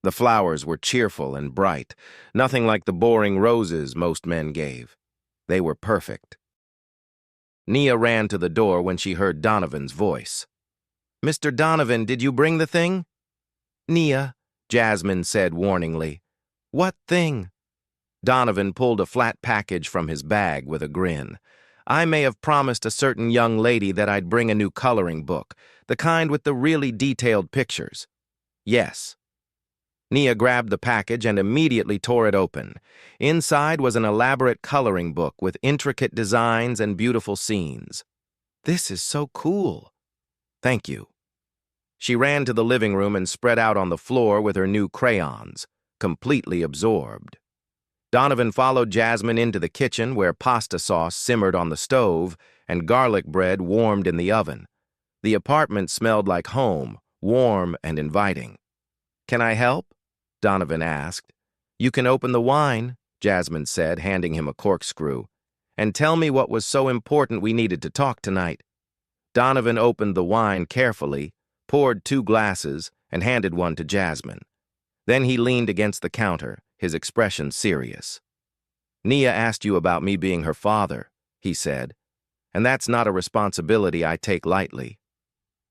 The flowers were cheerful and bright, nothing like the boring roses most men gave. They were perfect. Nia ran to the door when she heard Donovan's voice. "Mr. Donovan, did you bring the thing?" "Nia," Jasmine said warningly. "What thing?" Donovan pulled a flat package from his bag with a grin. "I may have promised a certain young lady that I'd bring a new coloring book, the kind with the really detailed pictures." "Yes." Nia grabbed the package and immediately tore it open. Inside was an elaborate coloring book with intricate designs and beautiful scenes. "This is so cool." "Thank you." She ran to the living room and spread out on the floor with her new crayons, completely absorbed. Donovan followed Jasmine into the kitchen where pasta sauce simmered on the stove and garlic bread warmed in the oven. The apartment smelled like home, warm and inviting. "Can I help?" Donovan asked. "You can open the wine," Jasmine said, handing him a corkscrew. "And tell me what was so important we needed to talk tonight." Donovan opened the wine carefully, poured 2 glasses, and handed one to Jasmine. Then he leaned against the counter, his expression serious. "Nia asked you about me being her father," he said, "and that's not a responsibility I take lightly.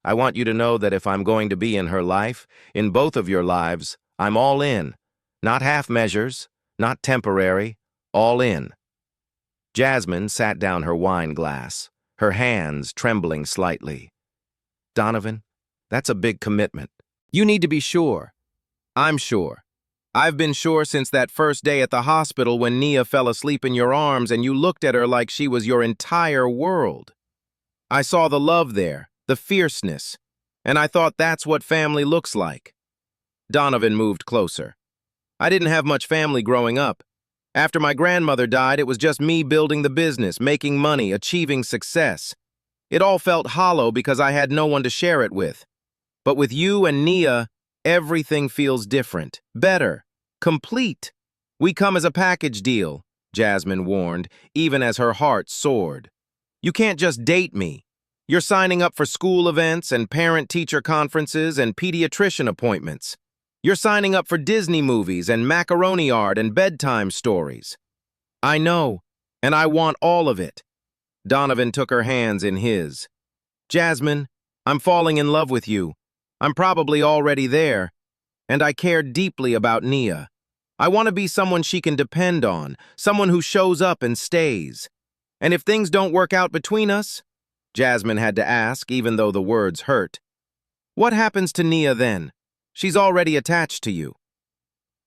I want you to know that if I'm going to be in her life, in both of your lives, I'm all in. Not half measures, not temporary, all in." Jasmine sat down her wine glass, her hands trembling slightly. "Donovan, that's a big commitment. You need to be sure. I'm sure. I've been sure since that first day at the hospital when Nia fell asleep in your arms and you looked at her like she was your entire world. I saw the love there, the fierceness, and I thought that's what family looks like." Donovan moved closer. "I didn't have much family growing up. After my grandmother died, it was just me building the business, making money, achieving success. It all felt hollow because I had no one to share it with. But with you and Nia, everything feels different, better, complete. We come as a package deal," Jasmine warned, even as her heart soared. "You can't just date me. You're signing up for school events and parent-teacher conferences and pediatrician appointments. You're signing up for Disney movies and macaroni art and bedtime stories." "I know, and I want all of it." Donovan took her hands in his. "Jasmine, I'm falling in love with you. I'm probably already there. And I care deeply about Nia. I want to be someone she can depend on, someone who shows up and stays. And if things don't work out between us," Jasmine had to ask, even though the words hurt, "what happens to Nia then? She's already attached to you."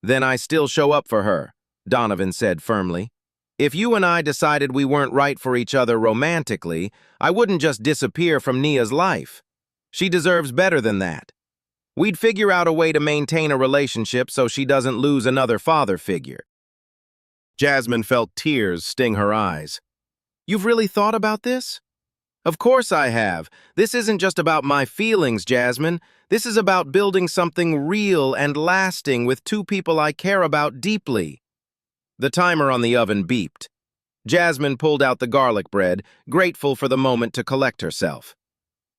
"Then I still show up for her," Donovan said firmly. "If you and I decided we weren't right for each other romantically, I wouldn't just disappear from Nia's life. She deserves better than that. We'd figure out a way to maintain a relationship so she doesn't lose another father figure." Jasmine felt tears sting her eyes. "You've really thought about this?" "Of course I have. This isn't just about my feelings, Jasmine. This is about building something real and lasting with 2 people I care about deeply." The timer on the oven beeped. Jasmine pulled out the garlic bread, grateful for the moment to collect herself.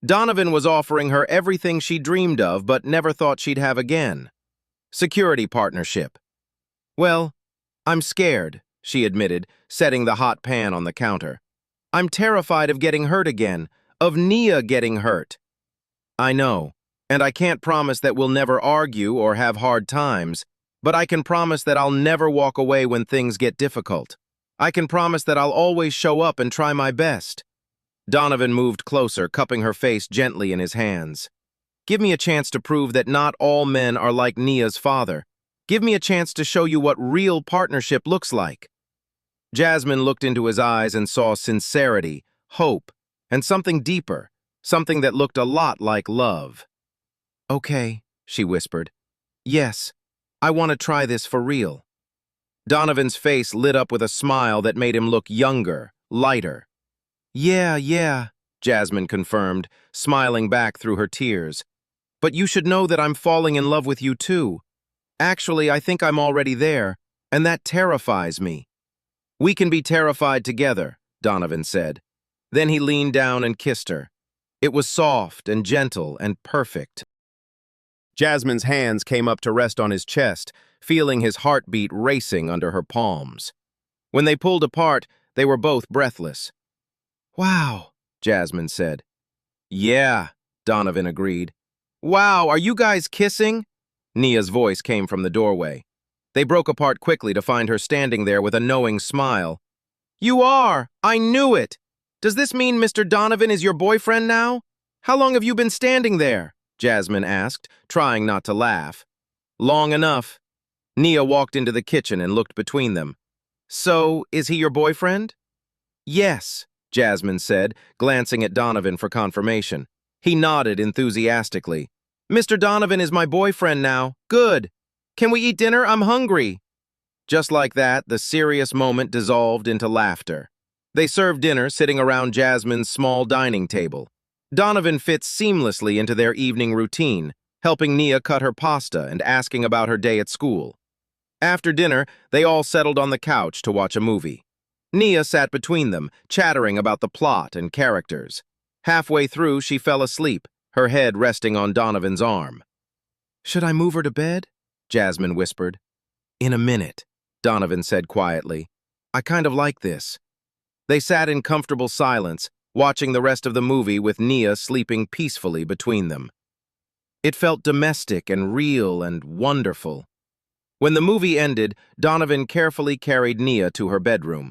Donovan was offering her everything she dreamed of but never thought she'd have again. Security partnership. "Well, I'm scared," she admitted, setting the hot pan on the counter. "I'm terrified of getting hurt again, of Nia getting hurt." "I know, and I can't promise that we'll never argue or have hard times. But I can promise that I'll never walk away when things get difficult. I can promise that I'll always show up and try my best. Donovan moved closer, cupping her face gently in his hands. Give me a chance to prove that not all men are like Nia's father. Give me a chance to show you what real partnership looks like. Jasmine looked into his eyes and saw sincerity, hope, and something deeper, something that looked a lot like love. Okay, she whispered. Yes, I want to try this for real. Donovan's face lit up with a smile that made him look younger, lighter. Yeah, Jasmine confirmed, smiling back through her tears. But you should know that I'm falling in love with you too. Actually, I think I'm already there, and that terrifies me. We can be terrified together, Donovan said. Then he leaned down and kissed her. It was soft and gentle and perfect. Jasmine's hands came up to rest on his chest, feeling his heartbeat racing under her palms. When they pulled apart, they were both breathless. Wow, Jasmine said. Yeah, Donovan agreed. Wow, are you guys kissing? Nia's voice came from the doorway. They broke apart quickly to find her standing there with a knowing smile. You are! I knew it! Does this mean Mr. Donovan is your boyfriend now? How long have you been standing there? Jasmine asked, trying not to laugh. Long enough. Nia walked into the kitchen and looked between them. So, is he your boyfriend? Yes, Jasmine said, glancing at Donovan for confirmation. He nodded enthusiastically. Mr. Donovan is my boyfriend now. Good. Can we eat dinner? I'm hungry. Just like that, the serious moment dissolved into laughter. They served dinner sitting around Jasmine's small dining table. Donovan fits seamlessly into their evening routine, helping Nia cut her pasta and asking about her day at school. After dinner, they all settled on the couch to watch a movie. Nia sat between them, chattering about the plot and characters. Halfway through, she fell asleep, her head resting on Donovan's arm. Should I move her to bed? Jasmine whispered. In a minute, Donovan said quietly. I kind of like this. They sat in comfortable silence, watching the rest of the movie with Nia sleeping peacefully between them. It felt domestic and real and wonderful. When the movie ended, Donovan carefully carried Nia to her bedroom.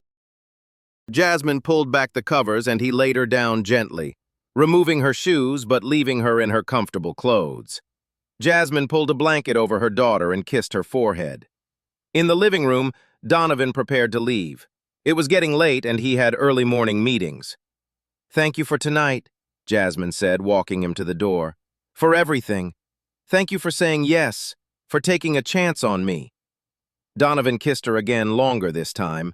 Jasmine pulled back the covers and he laid her down gently, removing her shoes but leaving her in her comfortable clothes. Jasmine pulled a blanket over her daughter and kissed her forehead. In the living room, Donovan prepared to leave. It was getting late and he had early morning meetings. Thank you for tonight, Jasmine said, walking him to the door. For everything. Thank you for saying yes, for taking a chance on me. Donovan kissed her again, longer this time.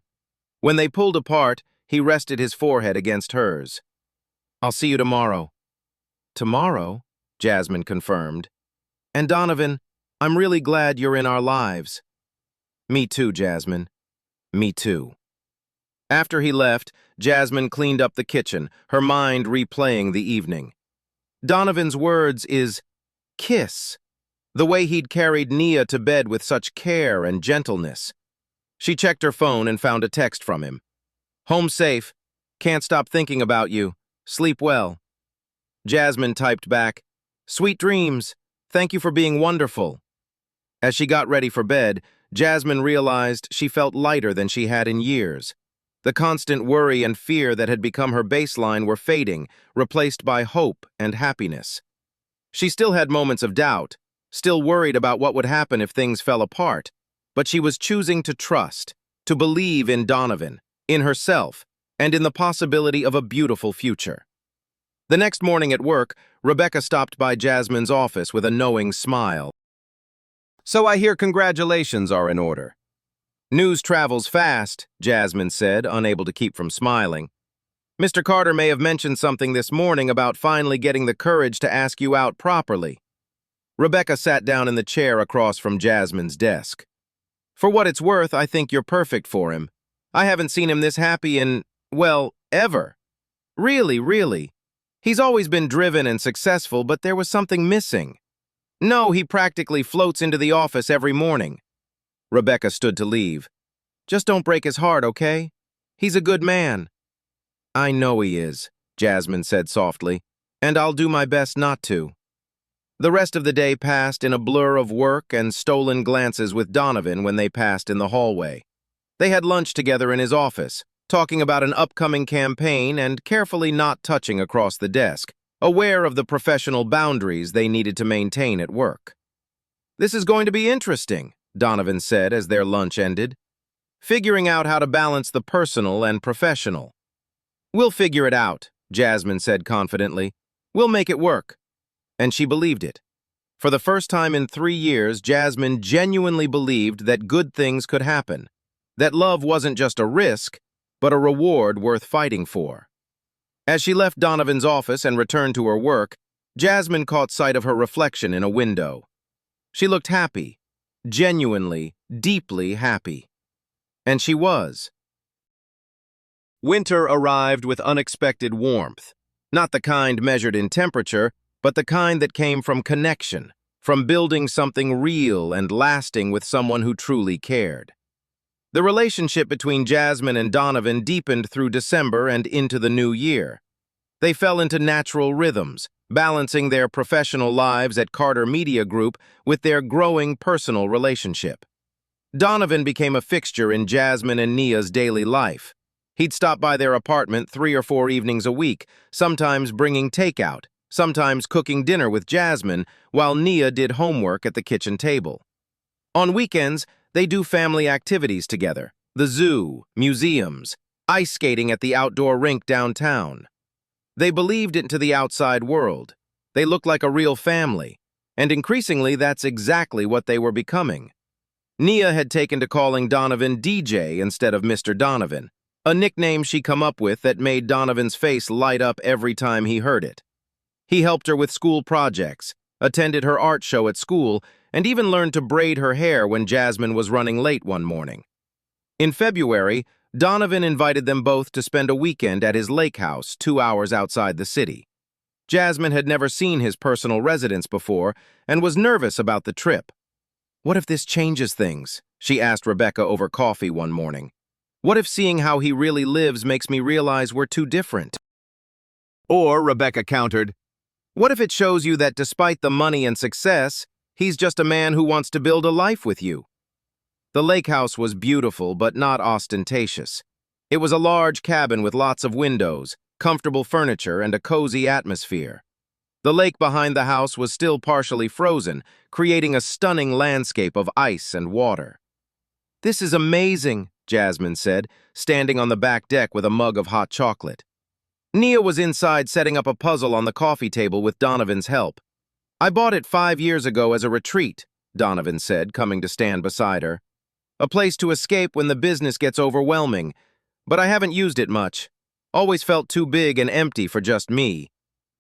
When they pulled apart, he rested his forehead against hers. I'll see you tomorrow. Tomorrow? Jasmine confirmed. And Donovan, I'm really glad you're in our lives. Me too, Jasmine. Me too. After he left, Jasmine cleaned up the kitchen, her mind replaying the evening. Donovan's words is kiss, the way he'd carried Nia to bed with such care and gentleness. She checked her phone and found a text from him. Home safe. Can't stop thinking about you. Sleep well. Jasmine typed back, Sweet dreams. Thank you for being wonderful. As she got ready for bed, Jasmine realized she felt lighter than she had in years. The constant worry and fear that had become her baseline were fading, replaced by hope and happiness. She still had moments of doubt, still worried about what would happen if things fell apart, but she was choosing to trust, to believe in Donovan, in herself, and in the possibility of a beautiful future. The next morning at work, Rebecca stopped by Jasmine's office with a knowing smile. So I hear congratulations are in order. News travels fast, Jasmine said, unable to keep from smiling. Mr. Carter may have mentioned something this morning about finally getting the courage to ask you out properly. Rebecca sat down in the chair across from Jasmine's desk. For what it's worth, I think you're perfect for him. I haven't seen him this happy in, well, ever. Really. He's always been driven and successful, but there was something missing. No, he practically floats into the office every morning. Rebecca stood to leave. Just don't break his heart, okay? He's a good man. I know he is, Jasmine said softly, and I'll do my best not to. The rest of the day passed in a blur of work and stolen glances with Donovan when they passed in the hallway. They had lunch together in his office, talking about an upcoming campaign and carefully not touching across the desk, aware of the professional boundaries they needed to maintain at work. "This is going to be interesting," Donovan said as their lunch ended. "Figuring out how to balance the personal and professional." "We'll figure it out," Jasmine said confidently. "We'll make it work." And she believed it. For the first time in 3 years, Jasmine genuinely believed that good things could happen, that love wasn't just a risk, but a reward worth fighting for. As she left Donovan's office and returned to her work, Jasmine caught sight of her reflection in a window. She looked happy, genuinely, deeply happy. And she was. Winter arrived with unexpected warmth, not the kind measured in temperature, but the kind that came from connection, from building something real and lasting with someone who truly cared. The relationship between Jasmine and Donovan deepened through December and into the new year. They fell into natural rhythms, balancing their professional lives at Carter Media Group with their growing personal relationship. Donovan became a fixture in Jasmine and Nia's daily life. He'd stop by their apartment 3 or 4 evenings a week, sometimes bringing takeout, sometimes cooking dinner with Jasmine, while Nia did homework at the kitchen table. On weekends, they do family activities together: the zoo, museums, ice skating at the outdoor rink downtown. They believed into the outside world. They looked like a real family, and increasingly that's exactly what they were becoming. Nia had taken to calling Donovan DJ instead of Mr. Donovan, a nickname she come up with that made Donovan's face light up every time he heard it. He helped her with school projects, attended her art show at school, and even learned to braid her hair when Jasmine was running late one morning. In February, Donovan invited them both to spend a weekend at his lake house 2 hours outside the city. Jasmine had never seen his personal residence before and was nervous about the trip. "What if this changes things?" she asked Rebecca over coffee one morning. "What if seeing how he really lives makes me realize we're too different?" Or, Rebecca countered, "What if it shows you that despite the money and success, he's just a man who wants to build a life with you?" The lake house was beautiful but not ostentatious. It was a large cabin with lots of windows, comfortable furniture, and a cozy atmosphere. The lake behind the house was still partially frozen, creating a stunning landscape of ice and water. "This is amazing," Jasmine said, standing on the back deck with a mug of hot chocolate. Nia was inside setting up a puzzle on the coffee table with Donovan's help. "I bought it 5 years ago as a retreat," Donovan said, coming to stand beside her. "A place to escape when the business gets overwhelming, but I haven't used it much. Always felt too big and empty for just me.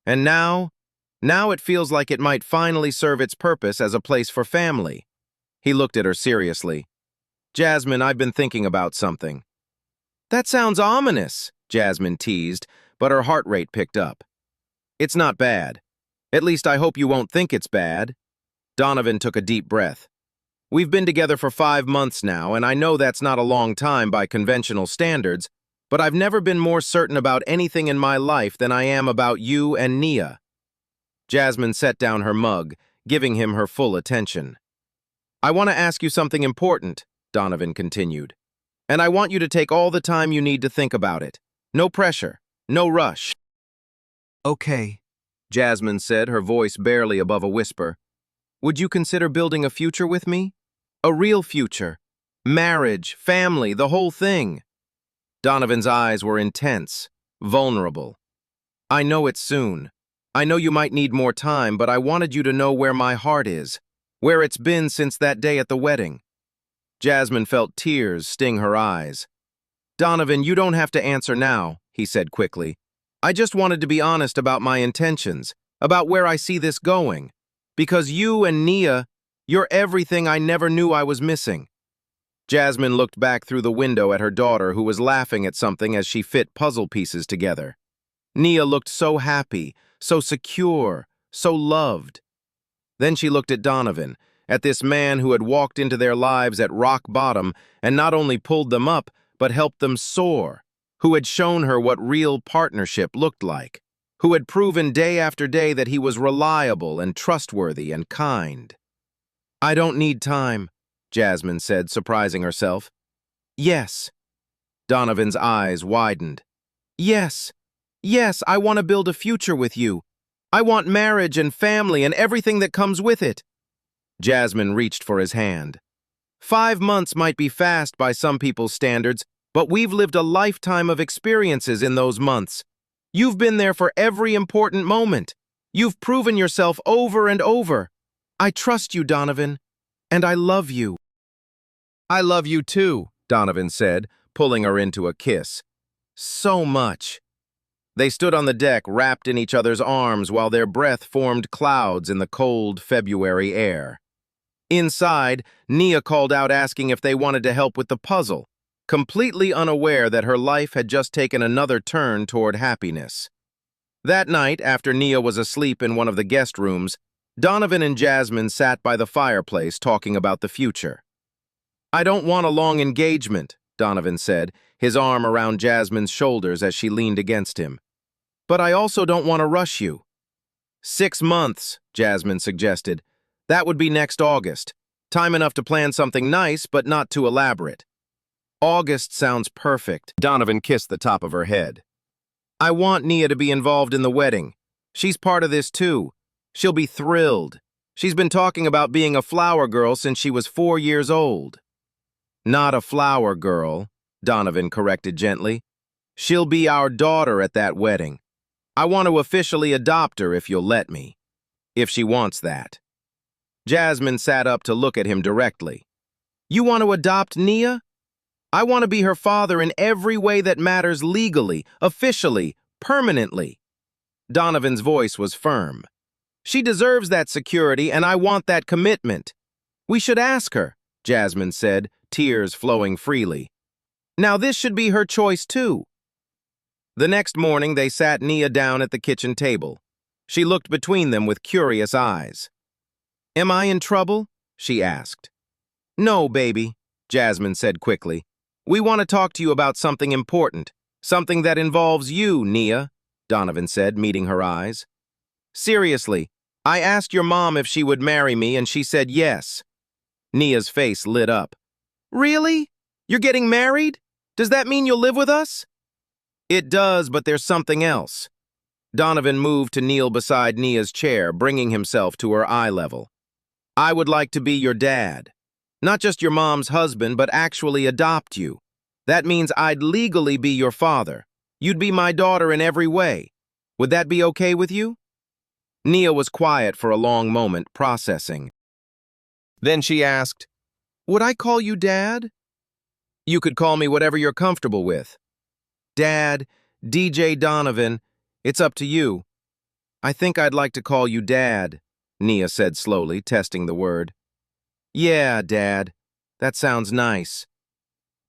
And now it feels like it might finally serve its purpose as a place for family." He looked at her seriously. "Jasmine, I've been thinking about something." "That sounds ominous," Jasmine teased, but her heart rate picked up. "It's not bad. At least I hope you won't think it's bad." Donovan took a deep breath. "We've been together for 5 months now, and I know that's not a long time by conventional standards, but I've never been more certain about anything in my life than I am about you and Nia." Jasmine set down her mug, giving him her full attention. "I want to ask you something important," Donovan continued. "And I want you to take all the time you need to think about it. No pressure, no rush." "Okay," Jasmine said, her voice barely above a whisper. "Would you consider building a future with me? A real future. Marriage, family, the whole thing." Donovan's eyes were intense, vulnerable. "I know it's soon. I know you might need more time, but I wanted you to know where my heart is, where it's been since that day at the wedding." Jasmine felt tears sting her eyes. "Donovan, you don't have to answer now," he said quickly. "I just wanted to be honest about my intentions, about where I see this going. Because you and Nia, you're everything I never knew I was missing." Jasmine looked back through the window at her daughter, who was laughing at something as she fit puzzle pieces together. Nia looked so happy, so secure, so loved. Then she looked at Donovan, at this man who had walked into their lives at rock bottom and not only pulled them up, but helped them soar, who had shown her what real partnership looked like. who had proven day after day that he was reliable and trustworthy and kind. "I don't need time," Jasmine said, surprising herself. "Yes." Donovan's eyes widened. "Yes, yes, I want to build a future with you. I want marriage and family and everything that comes with it." Jasmine reached for his hand. 5 months might be fast by some people's standards, but we've lived a lifetime of experiences in those months. You've been there for every important moment. You've proven yourself over and over. I trust you, Donovan, and I love you. "I love you too," Donovan said, pulling her into a kiss. "So much." They stood on the deck, wrapped in each other's arms while their breath formed clouds in the cold February air. Inside, Nia called out asking if they wanted to help with the puzzle, completely unaware that her life had just taken another turn toward happiness. That night, after Nia was asleep in one of the guest rooms, Donovan and Jasmine sat by the fireplace talking about the future. "I don't want a long engagement," Donovan said, his arm around Jasmine's shoulders as she leaned against him. "But I also don't want to rush you." 6 months, Jasmine suggested. "That would be next August. Time enough to plan something nice, but not too elaborate." "August sounds perfect." Donovan kissed the top of her head. "I want Nia to be involved in the wedding. She's part of this too. She'll be thrilled. She's been talking about being a flower girl since she was 4 years old." "Not a flower girl," Donovan corrected gently. "She'll be our daughter at that wedding. I want to officially adopt her if you'll let me. If she wants that." Jasmine sat up to look at him directly. "You want to adopt Nia? I want to be her father in every way that matters legally, officially, permanently." Donovan's voice was firm. "She deserves that security, and I want that commitment." "We should ask her," Jasmine said, tears flowing freely. "Now this should be her choice too." The next morning, they sat Nia down at the kitchen table. She looked between them with curious eyes. "Am I in trouble?" she asked. "No, baby," Jasmine said quickly. "We want to talk to you about something important, something that involves you, Nia," Donovan said, meeting her eyes. "Seriously, I asked your mom if she would marry me, and she said yes." Nia's face lit up. "Really? You're getting married? Does that mean you'll live with us?" "It does, but there's something else." Donovan moved to kneel beside Nia's chair, bringing himself to her eye level. "I would like to be your dad. Not just your mom's husband, but actually adopt you. That means I'd legally be your father. You'd be my daughter in every way. Would that be okay with you?" Nia was quiet for a long moment, processing. Then she asked, "Would I call you Dad?" "You could call me whatever you're comfortable with." "Dad, DJ Donovan, it's up to you." "I think I'd like to call you Dad," Nia said slowly, testing the word. "Yeah, Dad, that sounds nice."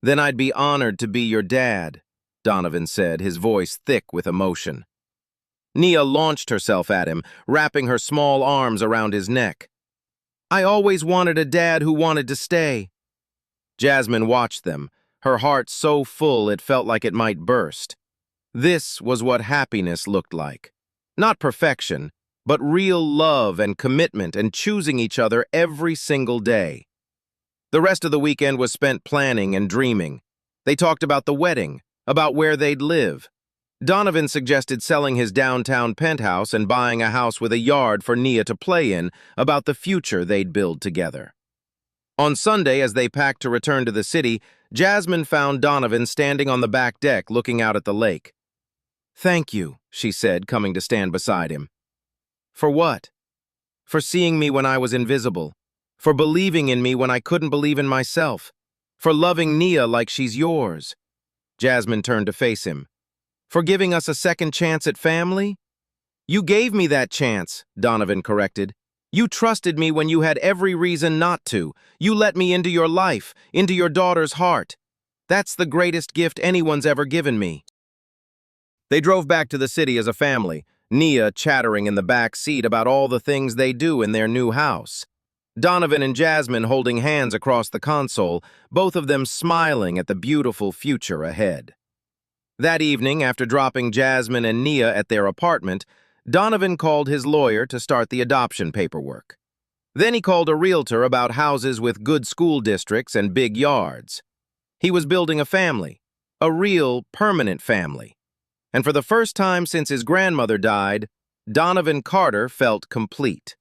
"Then I'd be honored to be your dad," Donovan said, his voice thick with emotion. Nia launched herself at him, wrapping her small arms around his neck. "I always wanted a dad who wanted to stay." Jasmine watched them, her heart so full it felt like it might burst. This was what happiness looked like. Not perfection, but real love and commitment and choosing each other every single day. The rest of the weekend was spent planning and dreaming. They talked about the wedding, about where they'd live. Donovan suggested selling his downtown penthouse and buying a house with a yard for Nia to play in, about the future they'd build together. On Sunday, as they packed to return to the city, Jasmine found Donovan standing on the back deck looking out at the lake. "Thank you," she said, coming to stand beside him. "For what?" "For seeing me when I was invisible. For believing in me when I couldn't believe in myself. For loving Nia like she's yours." Jasmine turned to face him. "For giving us a second chance at family?" "You gave me that chance," Donovan corrected. "You trusted me when you had every reason not to. You let me into your life, into your daughter's heart. That's the greatest gift anyone's ever given me." They drove back to the city as a family, Nia chattering in the back seat about all the things they do in their new house. Donovan and Jasmine holding hands across the console, both of them smiling at the beautiful future ahead. That evening, after dropping Jasmine and Nia at their apartment, Donovan called his lawyer to start the adoption paperwork. Then he called a realtor about houses with good school districts and big yards. He was building a family, a real, permanent family. And for the first time since his grandmother died, Donovan Carter felt complete.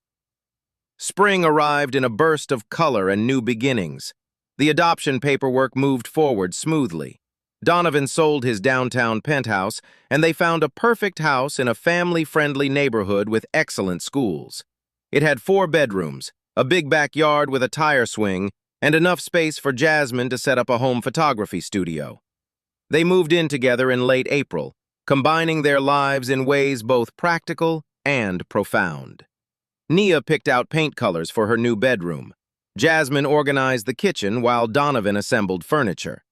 Spring arrived in a burst of color and new beginnings. The adoption paperwork moved forward smoothly. Donovan sold his downtown penthouse, and they found a perfect house in a family-friendly neighborhood with excellent schools. It had 4 bedrooms, a big backyard with a tire swing, and enough space for Jasmine to set up a home photography studio. They moved in together in late April, combining their lives in ways both practical and profound. Nia picked out paint colors for her new bedroom. Jasmine organized the kitchen while Donovan assembled furniture.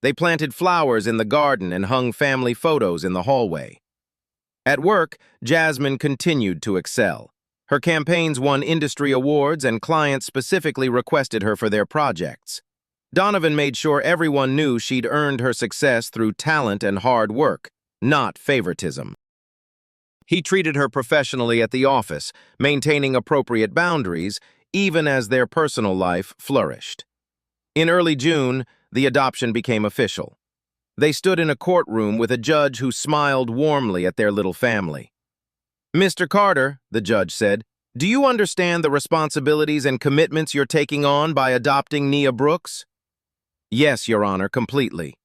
They planted flowers in the garden and hung family photos in the hallway. At work, Jasmine continued to excel. Her campaigns won industry awards and clients specifically requested her for their projects. Donovan made sure everyone knew she'd earned her success through talent and hard work, not favoritism. He treated her professionally at the office, maintaining appropriate boundaries, even as their personal life flourished. In early June, the adoption became official. They stood in a courtroom with a judge who smiled warmly at their little family. "Mr. Carter," the judge said, "do you understand the responsibilities and commitments you're taking on by adopting Nia Brooks?" "Yes, Your Honor, completely."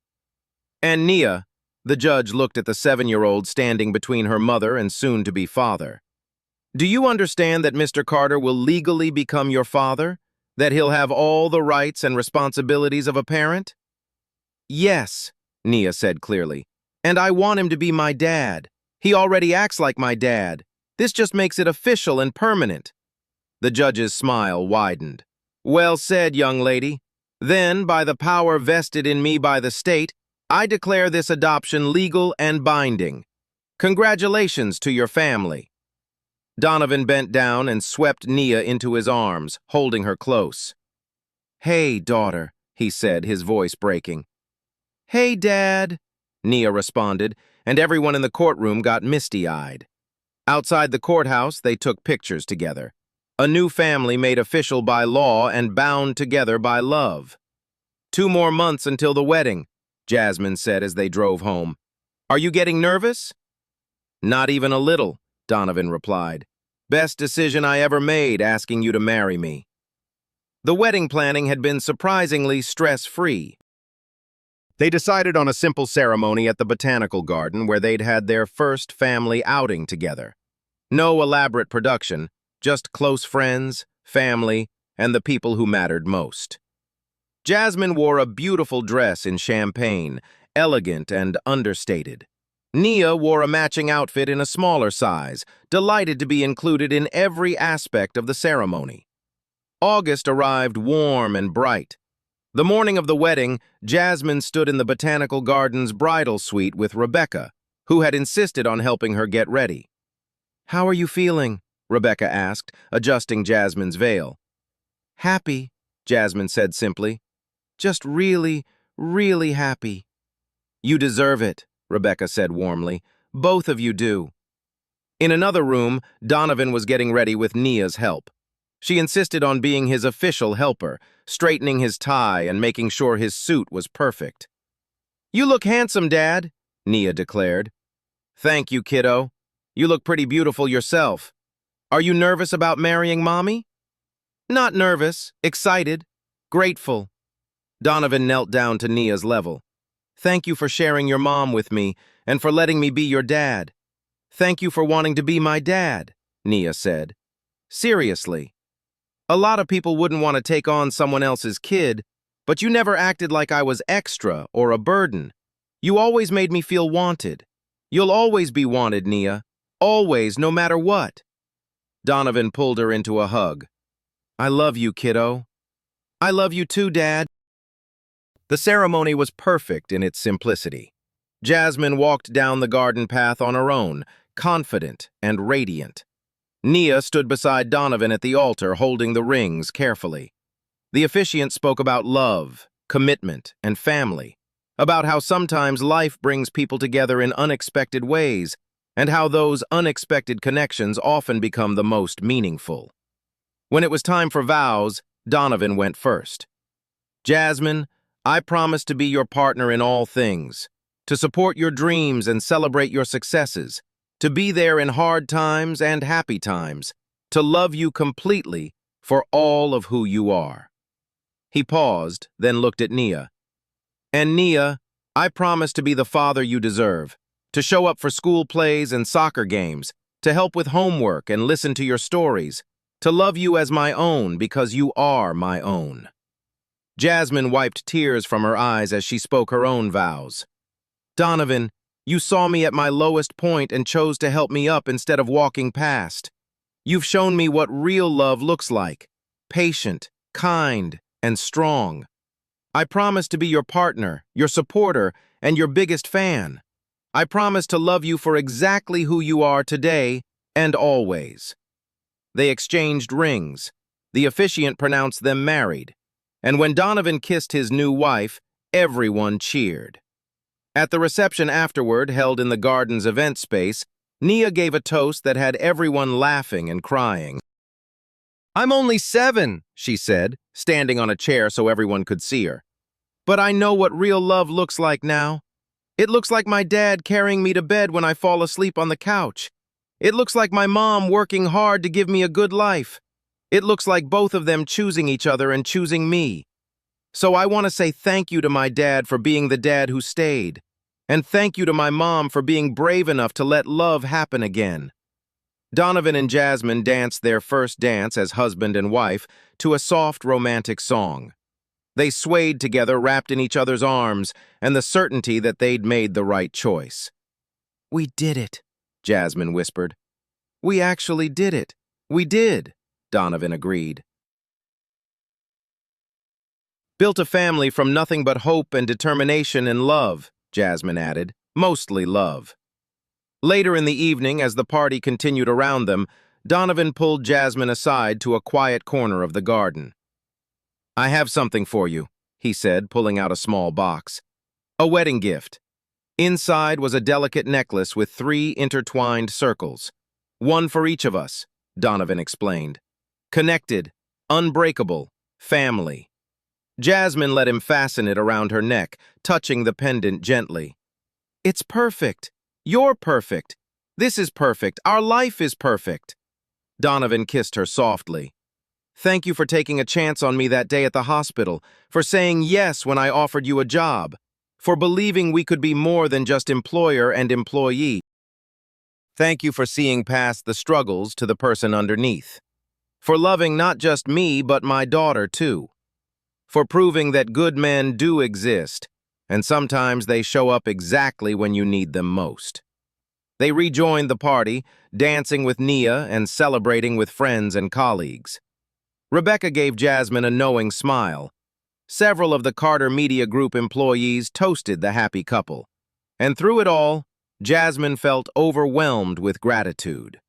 "And Nia," the judge looked at the 7-year-old standing between her mother and soon-to-be father. "Do you understand that Mr. Carter will legally become your father? That he'll have all the rights and responsibilities of a parent?" "Yes," Nia said clearly. "And I want him to be my dad. He already acts like my dad. This just makes it official and permanent." The judge's smile widened. "Well said, young lady. Then, by the power vested in me by the state, I declare this adoption legal and binding. Congratulations to your family." Donovan bent down and swept Nia into his arms, holding her close. "Hey, daughter," he said, his voice breaking. "Hey, Dad," Nia responded, and everyone in the courtroom got misty-eyed. Outside the courthouse, they took pictures together. A new family made official by law and bound together by love. "2 more months until the wedding," Jasmine said as they drove home. "Are you getting nervous?" "Not even a little," Donovan replied. "Best decision I ever made, asking you to marry me." The wedding planning had been surprisingly stress-free. They decided on a simple ceremony at the botanical garden where they'd had their first family outing together. No elaborate production, just close friends, family, and the people who mattered most. Jasmine wore a beautiful dress in champagne, elegant and understated. Nia wore a matching outfit in a smaller size, delighted to be included in every aspect of the ceremony. August arrived warm and bright. The morning of the wedding, Jasmine stood in the botanical garden's bridal suite with Rebecca, who had insisted on helping her get ready. "How are you feeling?" Rebecca asked, adjusting Jasmine's veil. "Happy," Jasmine said simply. "Just really, really happy." "You deserve it," Rebecca said warmly. "Both of you do." In another room, Donovan was getting ready with Nia's help. She insisted on being his official helper, straightening his tie and making sure his suit was perfect. "You look handsome, Dad," Nia declared. "Thank you, kiddo. You look pretty beautiful yourself. Are you nervous about marrying Mommy?" "Not nervous, excited, grateful." Donovan knelt down to Nia's level. "Thank you for sharing your mom with me and for letting me be your dad. Thank you for wanting to be my dad," Nia said. "Seriously. A lot of people wouldn't want to take on someone else's kid, but you never acted like I was extra or a burden. You always made me feel wanted. You'll always be wanted, Nia. Always, no matter what." Donovan pulled her into a hug. "I love you, kiddo." "I love you too, Dad." The ceremony was perfect in its simplicity. Jasmine walked down the garden path on her own, confident and radiant. Nia stood beside Donovan at the altar, holding the rings carefully. The officiant spoke about love, commitment, and family, about how sometimes life brings people together in unexpected ways, and how those unexpected connections often become the most meaningful. When it was time for vows, Donovan went first. Jasmine, I promise to be your partner in all things, to support your dreams and celebrate your successes, to be there in hard times and happy times, to love you completely for all of who you are. He paused, then looked at Nia. And Nia, I promise to be the father you deserve, to show up for school plays and soccer games, to help with homework and listen to your stories, to love you as my own because you are my own. Jasmine wiped tears from her eyes as she spoke her own vows. Donovan, you saw me at my lowest point and chose to help me up instead of walking past. You've shown me what real love looks like, patient, kind, and strong. I promise to be your partner, your supporter, and your biggest fan. I promise to love you for exactly who you are today and always. They exchanged rings. The officiant pronounced them married. And when Donovan kissed his new wife, everyone cheered. At the reception afterward, held in the garden's event space, Nia gave a toast that had everyone laughing and crying. I'm only 7, she said, standing on a chair so everyone could see her. But I know what real love looks like now. It looks like my dad carrying me to bed when I fall asleep on the couch. It looks like my mom working hard to give me a good life. It looks like both of them choosing each other and choosing me. So I want to say thank you to my dad for being the dad who stayed. And thank you to my mom for being brave enough to let love happen again. Donovan and Jasmine danced their first dance as husband and wife to a soft, romantic song. They swayed together, wrapped in each other's arms, and the certainty that they'd made the right choice. We did it, Jasmine whispered. We actually did it. We did, Donovan agreed. Built a family from nothing but hope and determination and love, Jasmine added, mostly love. Later in the evening, as the party continued around them, Donovan pulled Jasmine aside to a quiet corner of the garden. I have something for you, he said, pulling out a small box. A wedding gift. Inside was a delicate necklace with 3 intertwined circles. One for each of us, Donovan explained. Connected, unbreakable, family. Jasmine let him fasten it around her neck, touching the pendant gently. It's perfect. You're perfect. This is perfect. Our life is perfect. Donovan kissed her softly. Thank you for taking a chance on me that day at the hospital, for saying yes when I offered you a job, for believing we could be more than just employer and employee. Thank you for seeing past the struggles to the person underneath, for loving not just me but my daughter too, for proving that good men do exist, and sometimes they show up exactly when you need them most. They rejoined the party, dancing with Nia and celebrating with friends and colleagues. Rebecca gave Jasmine a knowing smile. Several of the Carter Media Group employees toasted the happy couple. And through it all, Jasmine felt overwhelmed with gratitude.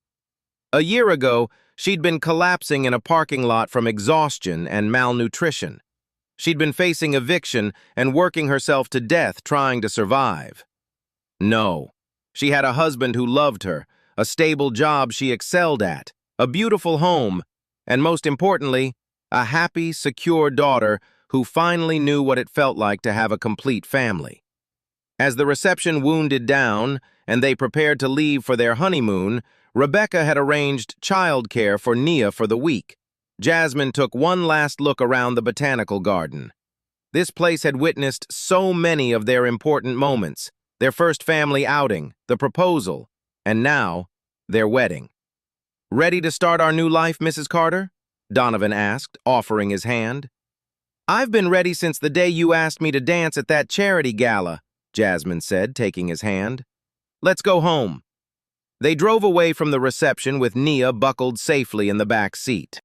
A year ago, she'd been collapsing in a parking lot from exhaustion and malnutrition. She'd been facing eviction and working herself to death trying to survive. No, she had a husband who loved her, a stable job she excelled at, a beautiful home, and most importantly, a happy, secure daughter who finally knew what it felt like to have a complete family. As the reception wounded down and they prepared to leave for their honeymoon, Rebecca had arranged childcare for Nia for the week. Jasmine took one last look around the botanical garden. This place had witnessed so many of their important moments, their first family outing, the proposal, and now, their wedding. Ready to start our new life, Mrs. Carter? Donovan asked, offering his hand. I've been ready since the day you asked me to dance at that charity gala, Jasmine said, taking his hand. Let's go home. They drove away from the reception with Nia buckled safely in the back seat.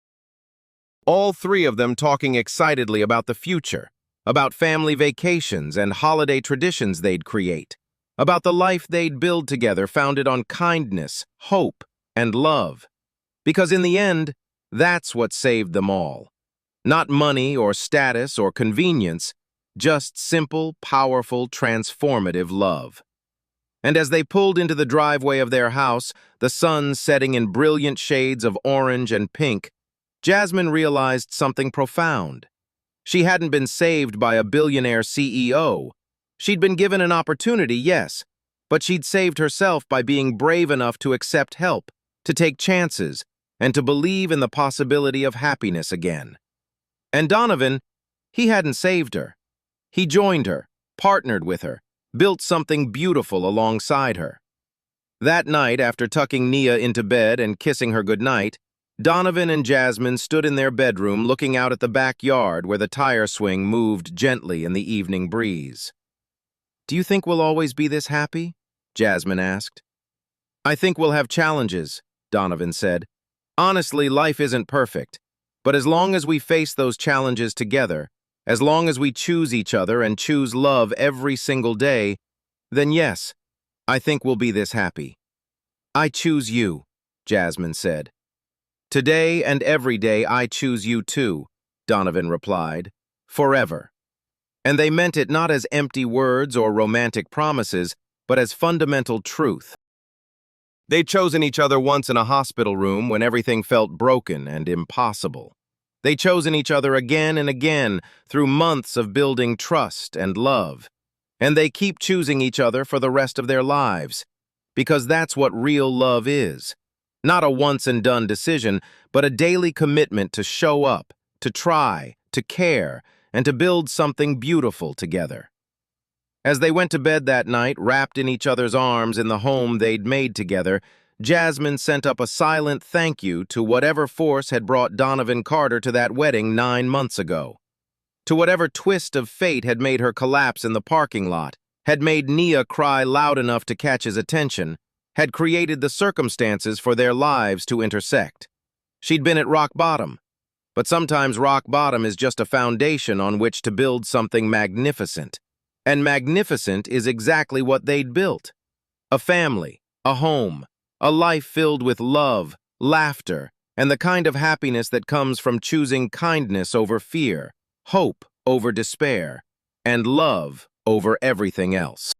All 3 of them talking excitedly about the future, about family vacations and holiday traditions they'd create, about the life they'd build together founded on kindness, hope, and love. Because in the end, that's what saved them all. Not money or status or convenience, Just simple, powerful, transformative love. And as they pulled into the driveway of their house, the sun setting in brilliant shades of orange and pink, Jasmine realized something profound. She hadn't been saved by a billionaire CEO. She'd been given an opportunity, yes, but she'd saved herself by being brave enough to accept help, to take chances, and to believe in the possibility of happiness again. And Donovan, he hadn't saved her. He joined her, partnered with her, built something beautiful alongside her. That night, after tucking Nia into bed and kissing her goodnight, Donovan and Jasmine stood in their bedroom looking out at the backyard where the tire swing moved gently in the evening breeze. "Do you think we'll always be this happy?" Jasmine asked. "I think we'll have challenges," Donovan said. "Honestly, life isn't perfect, but as long as we face those challenges together, as long as we choose each other and choose love every single day, then yes, I think we'll be this happy." "I choose you," Jasmine said. "Today and every day I choose you too," Donovan replied. "Forever." And they meant it not as empty words or romantic promises, but as fundamental truth. They'd chosen each other once in a hospital room when everything felt broken and impossible. They'd chosen each other again and again through months of building trust and love. And they keep choosing each other for the rest of their lives, because that's what real love is. Not a once-and-done decision, but a daily commitment to show up, to try, to care, and to build something beautiful together. As they went to bed that night, wrapped in each other's arms in the home they'd made together, Jasmine sent up a silent thank you to whatever force had brought Donovan Carter to that wedding 9 months ago. To whatever twist of fate had made her collapse in the parking lot, had made Nia cry loud enough to catch his attention, had created the circumstances for their lives to intersect. She'd been at rock bottom, but sometimes rock bottom is just a foundation on which to build something magnificent. And magnificent is exactly what they'd built. A family, a home, a life filled with love, laughter, and the kind of happiness that comes from choosing kindness over fear, hope over despair, and love over everything else.